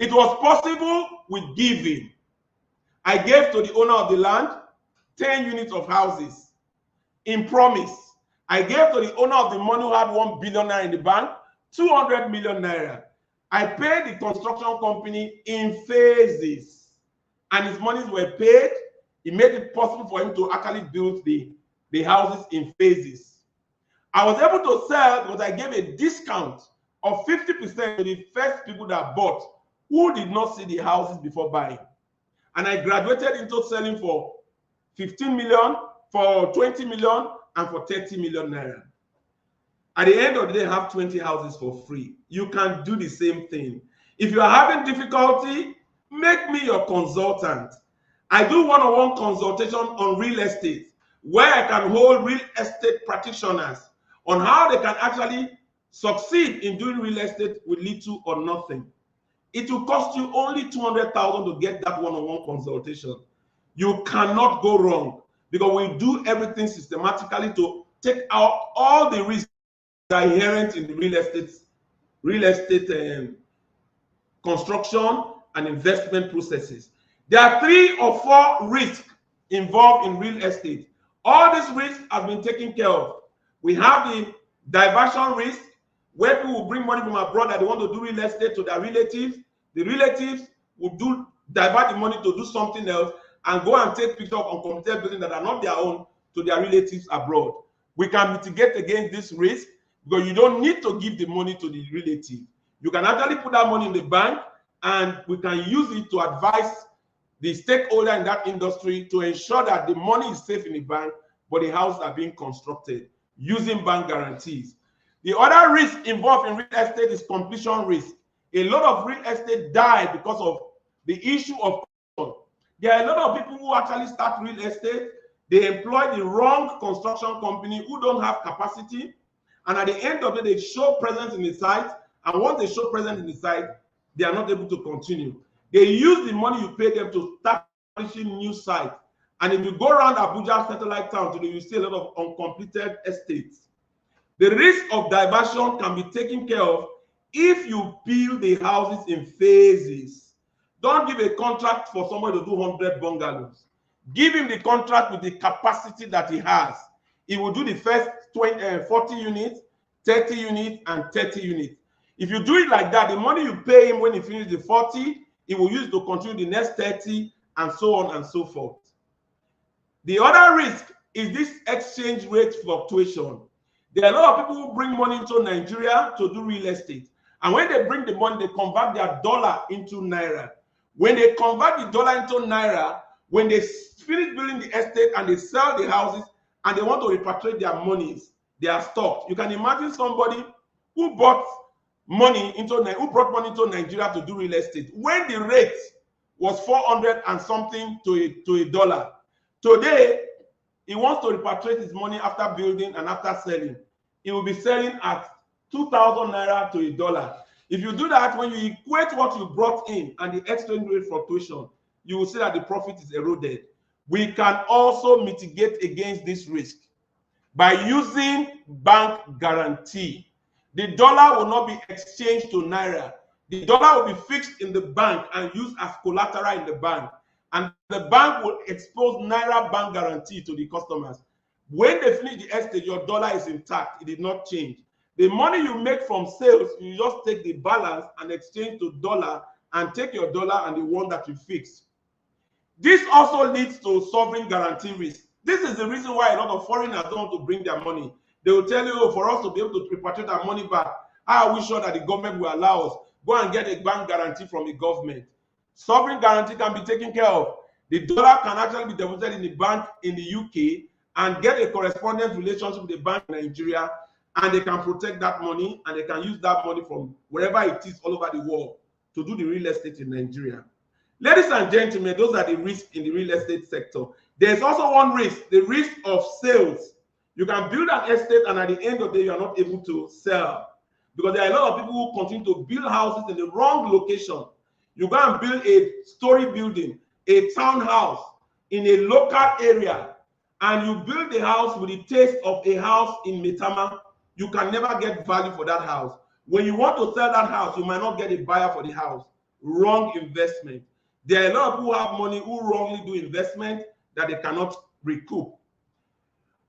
It was possible with giving. I gave to the owner of the land 10 units of houses. In promise, I gave to the owner of the money who had 1 billion naira in the bank 200 million naira. I paid the construction company in phases, and his monies were paid. It made it possible for him to actually build the houses in phases. I was able to sell because I gave a discount of 50% to the first people that bought who did not see the houses before buying. And I graduated into selling for 15 million, for 20 million, and for 30 million naira. At the end of the day, have 20 houses for free. You can do the same thing. If you are having difficulty, make me your consultant. I do one-on-one consultation on real estate, where I can hold real estate practitioners on how they can actually succeed in doing real estate with little or nothing. It will cost you only 200,000 to get that one-on-one consultation. You cannot go wrong, because we do everything systematically to take out all the risks that are inherent in the real estate construction and investment processes. There are 3 or 4 risks involved in real estate. All these risks have been taken care of. We have the diversion risk, where people will bring money from abroad that they want to do real estate to their relatives. The relatives will divert the money to do something else and go and take pictures of uncompleted buildings that are not their own to their relatives abroad. We can mitigate against this risk because you don't need to give the money to the relative. You can actually put that money in the bank, and we can use it to advise the stakeholder in that industry to ensure that the money is safe in the bank, but the houses are being constructed using bank guarantees. The other risk involved in real estate is completion risk. A lot of real estate die because of the issue of completion. There are a lot of people who actually start real estate. They employ the wrong construction company who don't have capacity, and at the end of the day, they show presence in the site, and once they show presence in the site, they are not able to continue. They use the money you pay them to start establishing new sites. And if you go around Abuja satellite town today, you see a lot of uncompleted estates. The risk of diversion can be taken care of if you build the houses in phases. Don't give a contract for somebody to do 100 bungalows. Give him the contract with the capacity that he has. He will do the first 40 units, 30 units, and 30 units. If you do it like that, the money you pay him when he finishes the 40, he will use to continue the next 30, and so on and so forth. The other risk is this exchange rate fluctuation. There are a lot of people who bring money into Nigeria to do real estate. And when they bring the money, they convert their dollar into naira. When they convert the dollar into naira, when they finish building the estate and they sell the houses and they want to repatriate their monies, they are stopped. You can imagine somebody who brought money into Nigeria to do real estate when the rate was 400 and something to a dollar. Today, he wants to repatriate his money after building and after selling. He will be selling at 2,000 naira to a dollar. If you do that, when you equate what you brought in and the exchange rate fluctuation, you will see that the profit is eroded. We can also mitigate against this risk by using bank guarantee. The dollar will not be exchanged to naira. The dollar will be fixed in the bank and used as collateral in the bank. And the bank will expose naira bank guarantee to the customers. When they finish the estate, your dollar is intact. It did not change. The money you make from sales, you just take the balance and exchange to dollar and take your dollar and the one that you fix. This also leads to sovereign guarantee risk. This is the reason why a lot of foreigners don't want to bring their money. They will tell you, oh, for us to be able to repatriate our money back, how are we sure that the government will allow us? Go and get a bank guarantee from the government. Sovereign guarantee can be taken care of. The dollar can actually be deposited in the bank in the UK and get a correspondent relationship with the bank in Nigeria, and they can protect that money, and they can use that money from wherever it is all over the world to do the real estate in Nigeria. Ladies and gentlemen, those are the risks in the real estate sector. There's also one risk, the risk of sales. You can build an estate and at the end of the day, you are not able to sell, because there are a lot of people who continue to build houses in the wrong location. You go and build a story building, a townhouse in a local area, and you build the house with the taste of a house in Metama, you can never get value for that house. When you want to sell that house, you might not get a buyer for the house. Wrong investment. There are a lot of people who have money who wrongly do investment that they cannot recoup.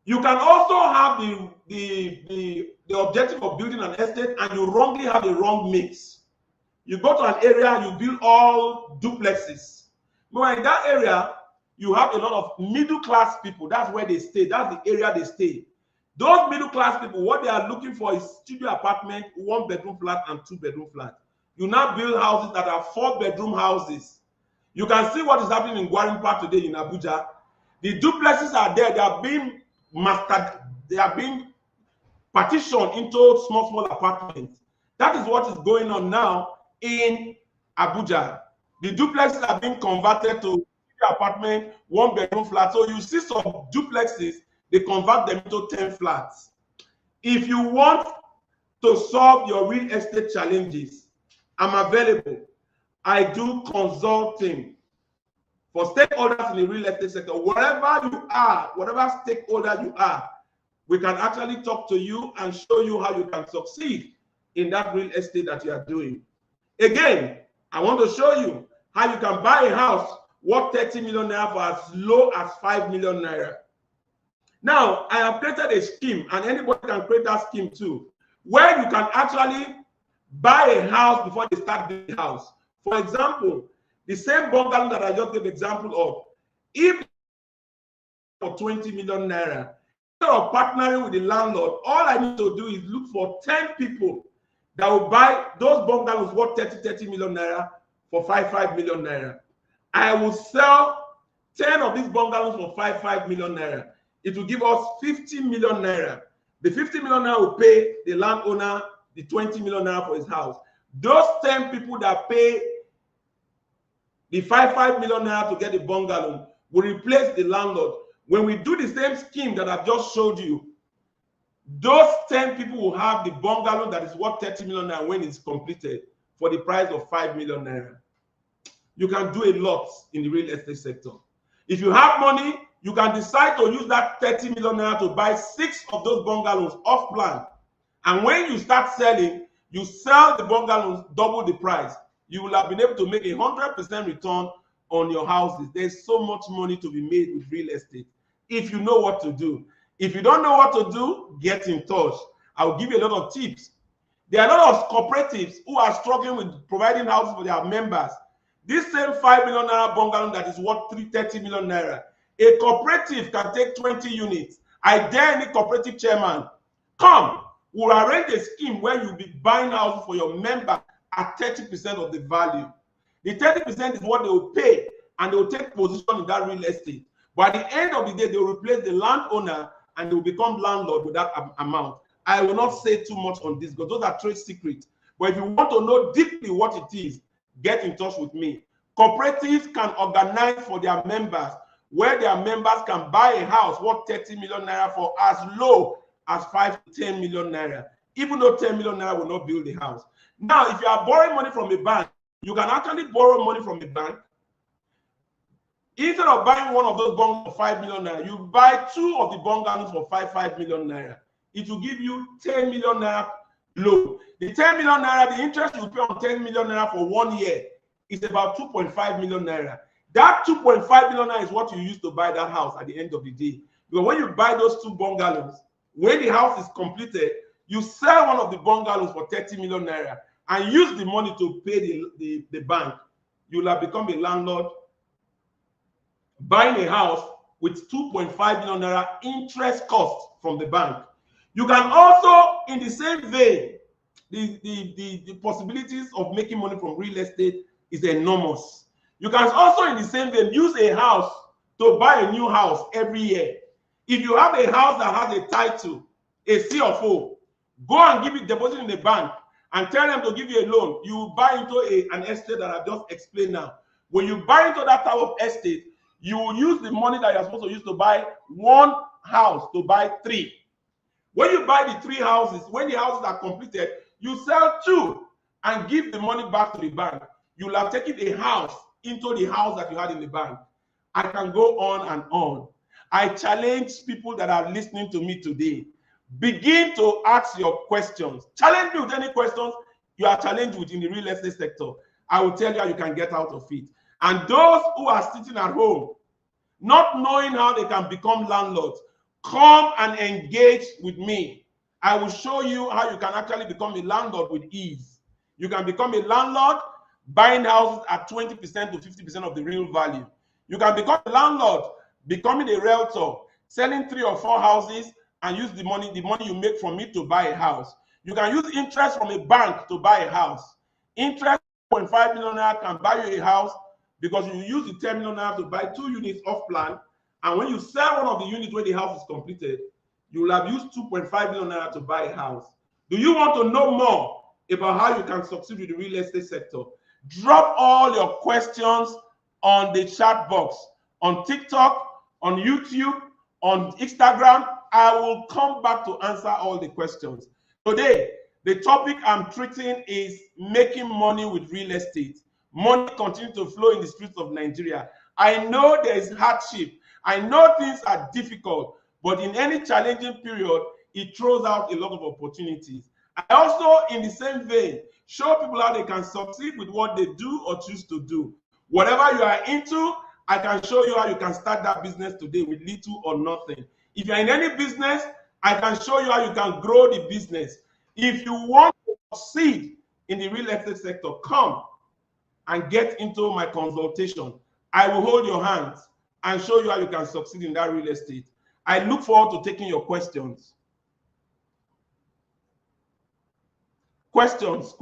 You can also have the objective of building an estate and you wrongly have the wrong mix. You go to an area, you build all duplexes. But in that area, you have a lot of middle class people. That's where they stay. That's the area they stay. Those middle class people, what they are looking for is studio apartment, 1-bedroom flat and 2-bedroom flat. You now build houses that are 4-bedroom houses. You can see what is happening in Gwarimpa today in Abuja. The duplexes are there. They are being mastered. They are being partitioned into small apartments. That is what is going on now in Abuja. The duplexes are being converted to apartment, 1-bedroom flat. So you see some duplexes, they convert them into 10 flats. If you want to solve your real estate challenges, I'm available. I do consulting for stakeholders in the real estate sector. Wherever you are, whatever stakeholder you are, we can actually talk to you and show you how you can succeed in that real estate that you are doing. Again, I want to show you how you can buy a house worth 30 million naira for as low as 5 million naira. Now, I have created a scheme, and anybody can create that scheme too, where you can actually buy a house before they start the house. For example, the same bungalow that I just gave example of, if for 20 million naira, instead of partnering with the landlord, all I need to do is look for 10 people that will buy those bungalows worth 30 million naira for 5 million naira. I will sell 10 of these bungalows for 5 million naira. It will give us 50 million naira. The 50 million naira will pay the landowner the 20 million naira for his house. Those 10 people that pay the 5 million naira to get the bungalow will replace the landlord. When we do the same scheme that I've just showed you, those 10 people will have the bungalow that is worth 30 million naira when it's completed for the price of 5 million naira. You can do a lot in the real estate sector. If you have money, you can decide to use that 30 million naira to buy 6 of those bungalows off plan. And when you start selling, you sell the bungalows double the price. You will have been able to make 100% return on your houses. There's so much money to be made with real estate if you know what to do. If you don't know what to do, get in touch. I'll give you a lot of tips. There are a lot of cooperatives who are struggling with providing houses for their members. This same 5 million naira bungalow that is worth 30 million naira, a cooperative can take 20 units. I dare any cooperative chairman, come, we'll arrange a scheme where you'll be buying houses for your member at 30% of the value. The 30% is what they will pay, and they will take position in that real estate. But at the end of the day, they will replace the landowner and they will become landlord with that amount. I will not say too much on this because those are trade secrets. But if you want to know deeply what it is, get in touch with me. Cooperatives can organize for their members where their members can buy a house worth 30 million naira for as low as 5 to 10 million naira, even though 10 million naira will not build the house. Now, if you are borrowing money from a bank, you can actually borrow money from a bank. Instead of buying one of those bungalows for 5 million naira, you buy 2 of the bungalows for 5 million naira. It will give you 10 million naira loan. The 10 million naira, the interest you pay on 10 million naira for 1 year is about 2.5 million naira. That 2.5 million naira is what you use to buy that house at the end of the day. Because when you buy those 2 bungalows, when the house is completed, you sell one of the bungalows for 30 million naira and use the money to pay the bank. You will have become a landlord buying a house with 2.5 million naira interest cost from the bank. You can also, in the same vein, the possibilities of making money from real estate is enormous. You can also, in the same vein, use a house to buy a new house every year. If you have a house that has a title, a C of O, Go and give it deposit in the bank and tell them to give you a loan. You buy into an estate that I just explained now. When you buy into that type of estate, you will use the money that you're supposed to use to buy one house to buy 3. When you buy the 3 houses, when the houses are completed, you sell 2 and give the money back to the bank. You'll have taken a house into the house that you had in the bank. I can go on and on. I challenge people that are listening to me today. Begin to ask your questions. Challenge me with any questions you are challenged with in the real estate sector. I will tell you how you can get out of it. And those who are sitting at home, not knowing how they can become landlords, come and engage with me. I will show you how you can actually become a landlord with ease. You can become a landlord buying houses at 20% to 50% of the real value. You can become a landlord becoming a realtor, selling 3 or 4 houses and use the money you make from it to buy a house. You can use interest from a bank to buy a house. Interest 0.5 million naira can buy you a house because you use the 10 million naira to buy 2 units off plan. And when you sell one of the units when the house is completed, you will have used 2.5 million naira to buy a house. Do you want to know more about how you can succeed with the real estate sector? Drop all your questions on the chat box, on TikTok, on YouTube, on Instagram. I will come back to answer all the questions. Today, the topic I'm treating is making money with real estate. Money continues to flow in the streets of Nigeria. I know there is hardship. I know things are difficult, but in any challenging period, it throws out a lot of opportunities. I also, in the same vein, show people how they can succeed with what they do or choose to do. Whatever you are into, I can show you how you can start that business today with little or nothing. If you're in any business, I can show you how you can grow the business. If you want to succeed in the real estate sector, come and get into my consultation. I will hold your hands and show you how you can succeed in that real estate. I look forward to taking your questions. Questions.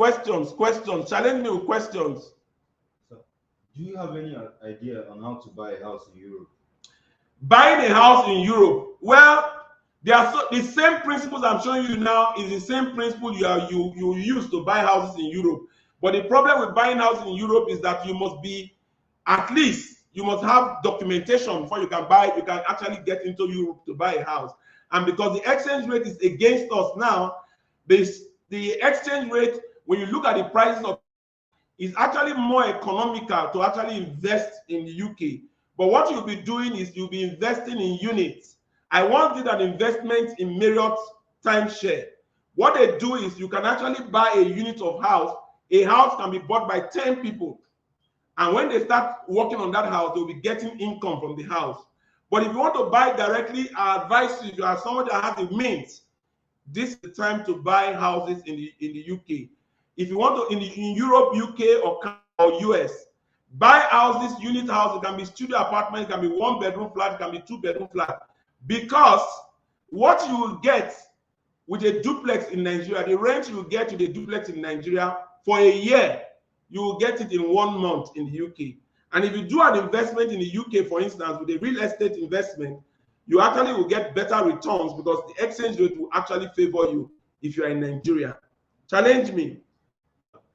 Challenge me with questions. So, do you have any idea on how to buy a house in Europe? Buying a house in Europe, well, the same principles I'm showing you now is the same principle you use to buy houses in Europe. But the problem with buying houses in Europe is that you must have documentation before you can actually get into Europe to buy a house. And because the exchange rate is against us now, the exchange rate, when you look at the prices of, is actually more economical to actually invest in the UK. But what you'll be doing is you'll be investing in units. I once did an investment in Marriott timeshare. What they do is you can actually buy a unit of house. A house can be bought by 10 people. And when they start working on that house, they'll be getting income from the house. But if you want to buy directly, I advise you, if you are someone that has the means, this is the time to buy houses in the UK. If you want to, in Europe, UK, or US, buy houses, unit houses. It can be studio apartment, it can be 1-bedroom flat, it can be 2-bedroom flat. Because what you will get with a duplex in Nigeria, the rent you will get with a duplex in Nigeria for a year, you will get it in 1 month in the UK. And if you do an investment in the UK, for instance, with a real estate investment, you actually will get better returns because the exchange rate will actually favor you if you are in Nigeria. Challenge me.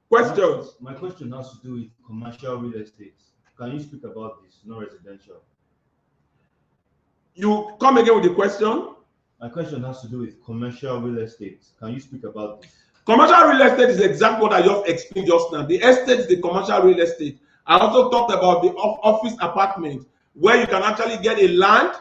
Questions? My question has to do with commercial real estate. Can you speak about this, not residential? You come again with the question? My question has to do with commercial real estate. Can you speak about this? Commercial real estate is exactly what I just explained just now. The estate is the commercial real estate. I also talked about the office apartment, where you can actually get a land,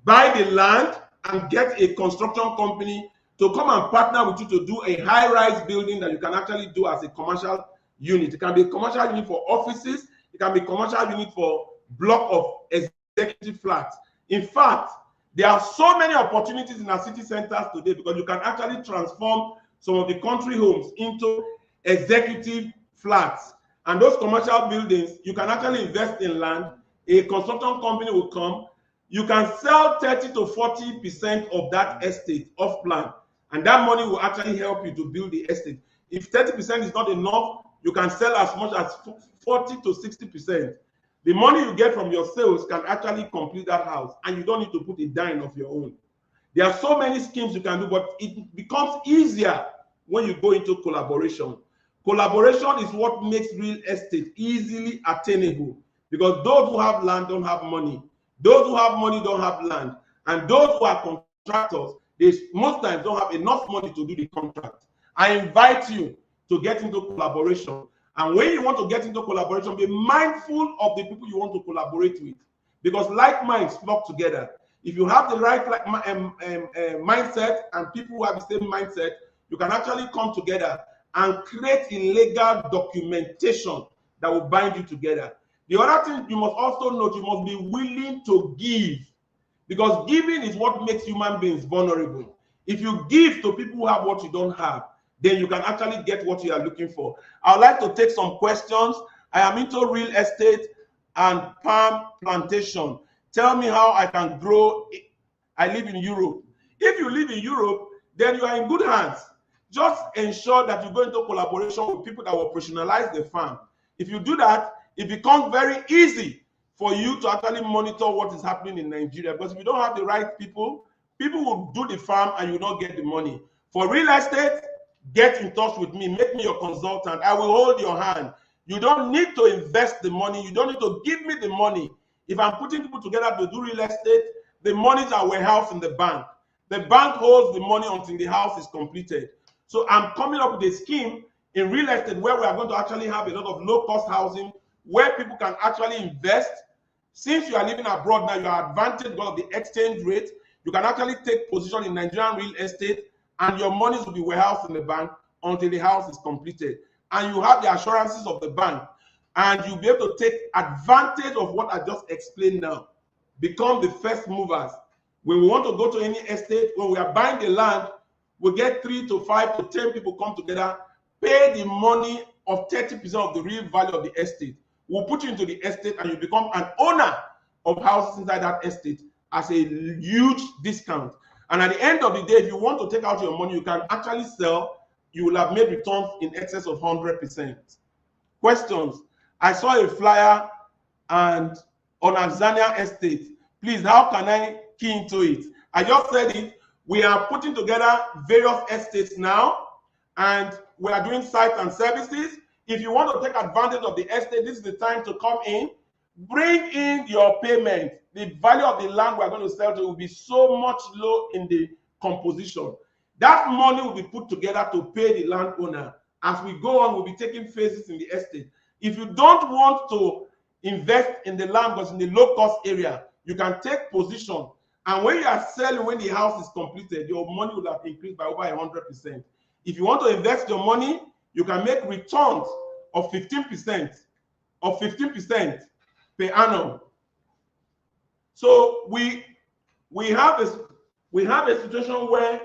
buy the land, and get a construction company to come and partner with you to do a high-rise building that you can actually do as a commercial unit. It can be a commercial unit for offices. It can be a commercial unit for block of executive flats. In fact, there are so many opportunities in our city centers today because you can actually transform some of the country homes into executive flats. And those commercial buildings, you can actually invest in land. A construction company will come. You can sell 30 to 40% of that estate off plan. And that money will actually help you to build the estate. If 30% is not enough, you can sell as much as 40 to 60%. The money you get from your sales can actually complete that house, and you don't need to put a dime of your own. There are so many schemes you can do, but it becomes easier when you go into collaboration. Collaboration is what makes real estate easily attainable, because those who have land don't have money. Those who have money don't have land. And those who are contractors, they most times don't have enough money to do the contract. I invite you to get into collaboration. And when you want to get into collaboration, be mindful of the people you want to collaborate with, because like minds flock together. If you have the right mindset and people who have the same mindset, you can actually come together and create a legal documentation that will bind you together. The other thing you must also note, you must be willing to give, because giving is what makes human beings vulnerable. If you give to people who have what you don't have, then you can actually get what you are looking for. I would like to take some questions. I am into real estate and palm plantation. Tell me how I can grow. I live in Europe. If you live in Europe, then you are in good hands. Just ensure that you go into collaboration with people that will operationalize the farm. If you do that, it becomes very easy for you to actually monitor what is happening in Nigeria. Because if you don't have the right people, people will do the farm and you will not get the money. For real estate, get in touch with me. Make me your consultant. I will hold your hand. You don't need to invest the money. You don't need to give me the money. If I'm putting people together to do real estate, the monies are warehoused in the bank. The bank holds the money until the house is completed. So I'm coming up with a scheme in real estate where we are going to actually have a lot of low-cost housing where people can actually invest. Since you are living abroad now, you are advantaged because of the exchange rate. You can actually take position in Nigerian real estate, and your monies will be warehoused in the bank until the house is completed. And you have the assurances of the bank, and you'll be able to take advantage of what I just explained now. Become the first movers. When we want to go to any estate, when we are buying the land, we get 3 to 5 to 10 people come together, pay the money of 30% of the real value of the estate. We'll put you into the estate and you become an owner of houses inside that estate as a huge discount. And at the end of the day, if you want to take out your money, you can actually sell. You will have made returns in excess of 100%. Questions? I saw a flyer and on Azania Estate. Please, how can I key into it? I just said it. We are putting together various estates now, and we are doing sites and services. If you want to take advantage of the estate, this is the time to come in. Bring in your payment. The value of the land we are going to sell to will be so much low in the composition. That money will be put together to pay the landowner. As we go on, we'll be taking phases in the estate. If you don't want to invest in the land because in the low-cost area, you can take position. And when you are selling, when the house is completed, your money will have increased by over 100%. If you want to invest your money, you can make returns of 15% per annum. So we have a situation where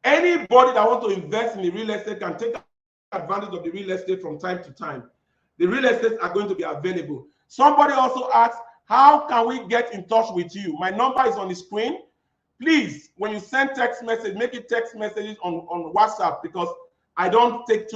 anybody that wants to invest in the real estate can take advantage of the real estate from time to time. The real estates are going to be available. Somebody also asked, how can we get in touch with you? My number is on the screen. Please, when you send text message, make it text messages on WhatsApp, because I don't take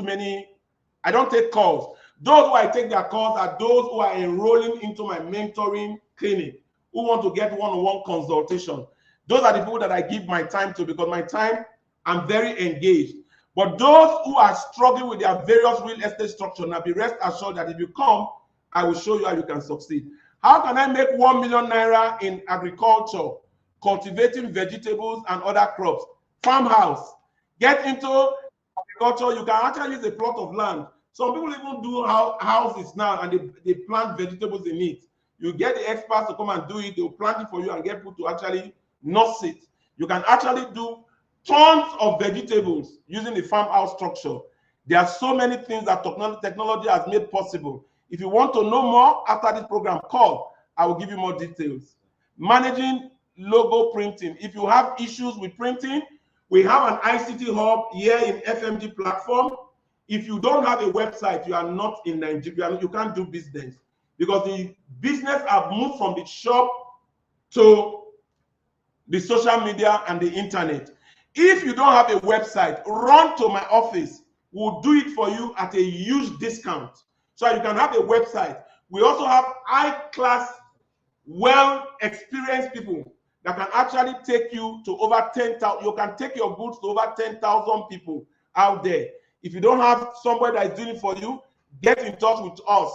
calls. Those who I take their calls are those who are enrolling into my mentoring clinic, who want to get one-on-one consultation. Those are the people that I give my time to, because my time, I'm very engaged. But those who are struggling with their various real estate structure, now be rest assured that if you come, I will show you how you can succeed. How can I make 1 million naira in agriculture, cultivating vegetables and other crops? Farmhouse. Get into agriculture. You can actually use a plot of land. Some people even do houses now, and they plant vegetables in it. You get the experts to come and do it. They'll plant it for you and get people to actually nurse it. You can actually do tons of vegetables using the farmhouse structure. There are so many things that technology has made possible. If you want to know more after this program, call. I will give you more details. Managing logo printing. If you have issues with printing, we have an ICT hub here in FMD platform. If you don't have a website, you are not in Nigeria. You can't do business, because the business have moved from the shop to the social media and the internet. If you don't have a website, run to my office. We'll do it for you at a huge discount, so you can have a website. We also have high-class, well-experienced people that can actually take you to over 10,000. You can take your goods to over 10,000 people out there. If you don't have somebody that is doing it for you, get in touch with us.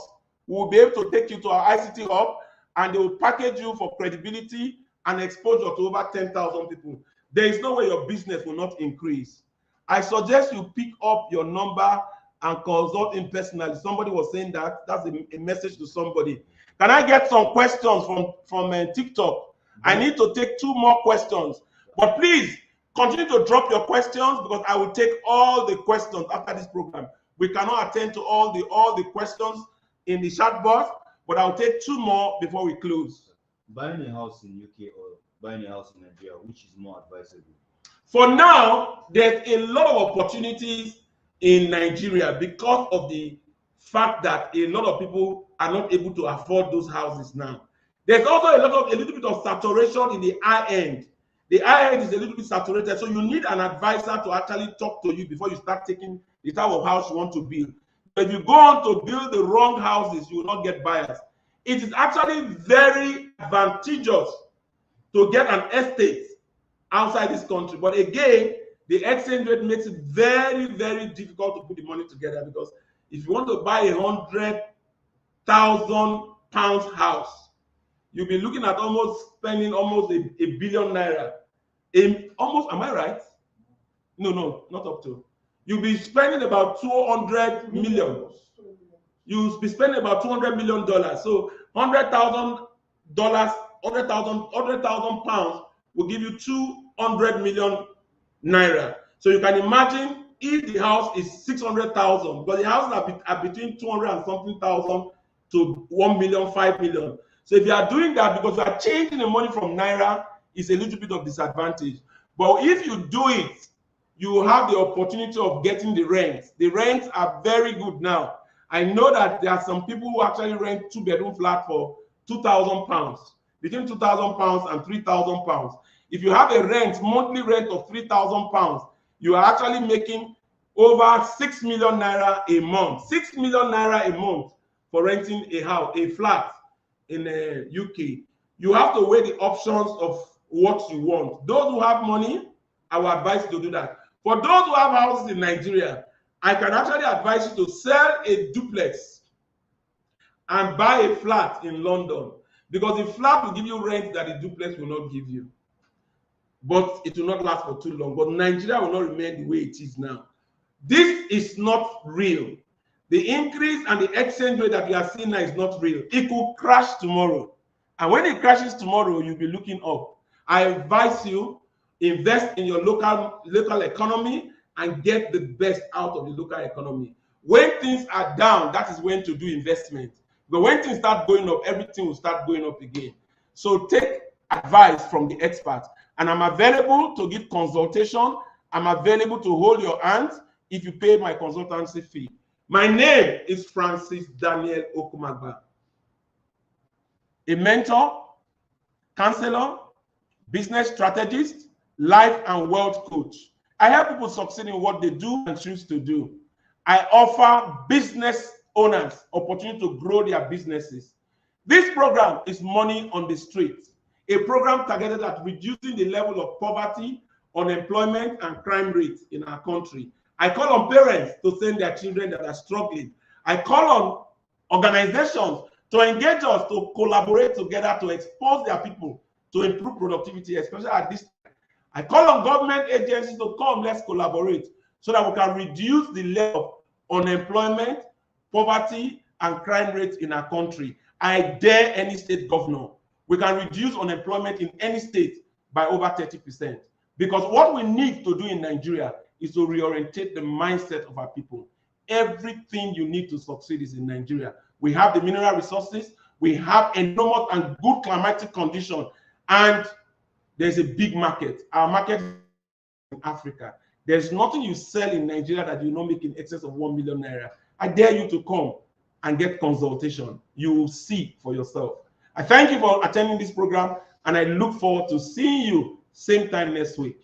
We'll be able to take you to our ICT hub, and they will package you for credibility and exposure to over 10,000 people. There is no way your business will not increase. I suggest you pick up your number and consult him personally. Somebody was saying that. That's a message to somebody. Can I get some questions from TikTok? I need to take 2 more questions. But please, continue to drop your questions, because I will take all the questions after this program. We cannot attend to all the questions in the chat box, but I'll take 2 more before we close. Buying a house in UK or buying a house in Nigeria, which is more advisable? For now, there's a lot of opportunities in Nigeria because of the fact that a lot of people are not able to afford those houses now. There's also a little bit of saturation in the high end. The high end is a little bit saturated, so you need an advisor to actually talk to you before you start taking the type of house you want to build. If you go on to build the wrong houses, you will not get buyers. It is actually very advantageous to get an estate outside this country. But again, the exchange rate makes it very, very difficult to put the money together, because if you want to buy a £100,000 house, you'll be looking at spending almost a billion naira. Am I right? No, not up to. You'll be spending about 200 million. You'll be spending about $200 million. So $100,000, £100,000 will give you 200 million naira. So you can imagine if the house is 600,000, but the houses are between 200 and something thousand to 1 million, 5 million. So if you are doing that, because you are changing the money from naira, it's a little bit of disadvantage. But if you do it, you have the opportunity of getting the rents. The rents are very good now. I know that there are some people who actually rent 2-bedroom flat for £2,000, between £2,000 and £3,000. If you have a monthly rent of £3,000, you are actually making over 6 million naira a month. 6 million naira a month for renting a house, a flat in the UK. You have to weigh the options of what you want. Those who have money, I will advise you to do that. For those who have houses in Nigeria, I can actually advise you to sell a duplex and buy a flat in London, because the flat will give you rent that the duplex will not give you. But it will not last for too long. But Nigeria will not remain the way it is now. This is not real. The increase and the exchange rate that we are seeing now is not real. It could crash tomorrow. And when it crashes tomorrow, you'll be looking up. I advise you, invest in your local economy and get the best out of the local economy. When things are down, that is when to do investment. But when things start going up, everything will start going up again. So take advice from the experts. And I'm available to give consultation. I'm available to hold your hands if you pay my consultancy fee. My name is Francis Daniel Okumagba, a mentor, counselor, business strategist, life and wealth coach. I help people succeed in what they do and choose to do. I offer business owners opportunity to grow their businesses. This program is Money on the Street, a program targeted at reducing the level of poverty, unemployment, and crime rates in our country. I call on parents to send their children that are struggling. I call on organizations to engage us, to collaborate together, to expose their people, to improve productivity, especially at this time. I call on government agencies to come, let's collaborate, so that we can reduce the level of unemployment, poverty, and crime rates in our country. I dare any state governor. We can reduce unemployment in any state by over 30%. Because what we need to do in Nigeria is to reorientate the mindset of our people. Everything you need to succeed is in Nigeria. We have the mineral resources, we have enormous and good climatic conditions, and there's a big market. Our market is in Africa. There's nothing you sell in Nigeria that you not make in excess of 1 million naira. I dare you to come and get consultation. You will see for yourself. I thank you for attending this program, and I look forward to seeing you same time next week.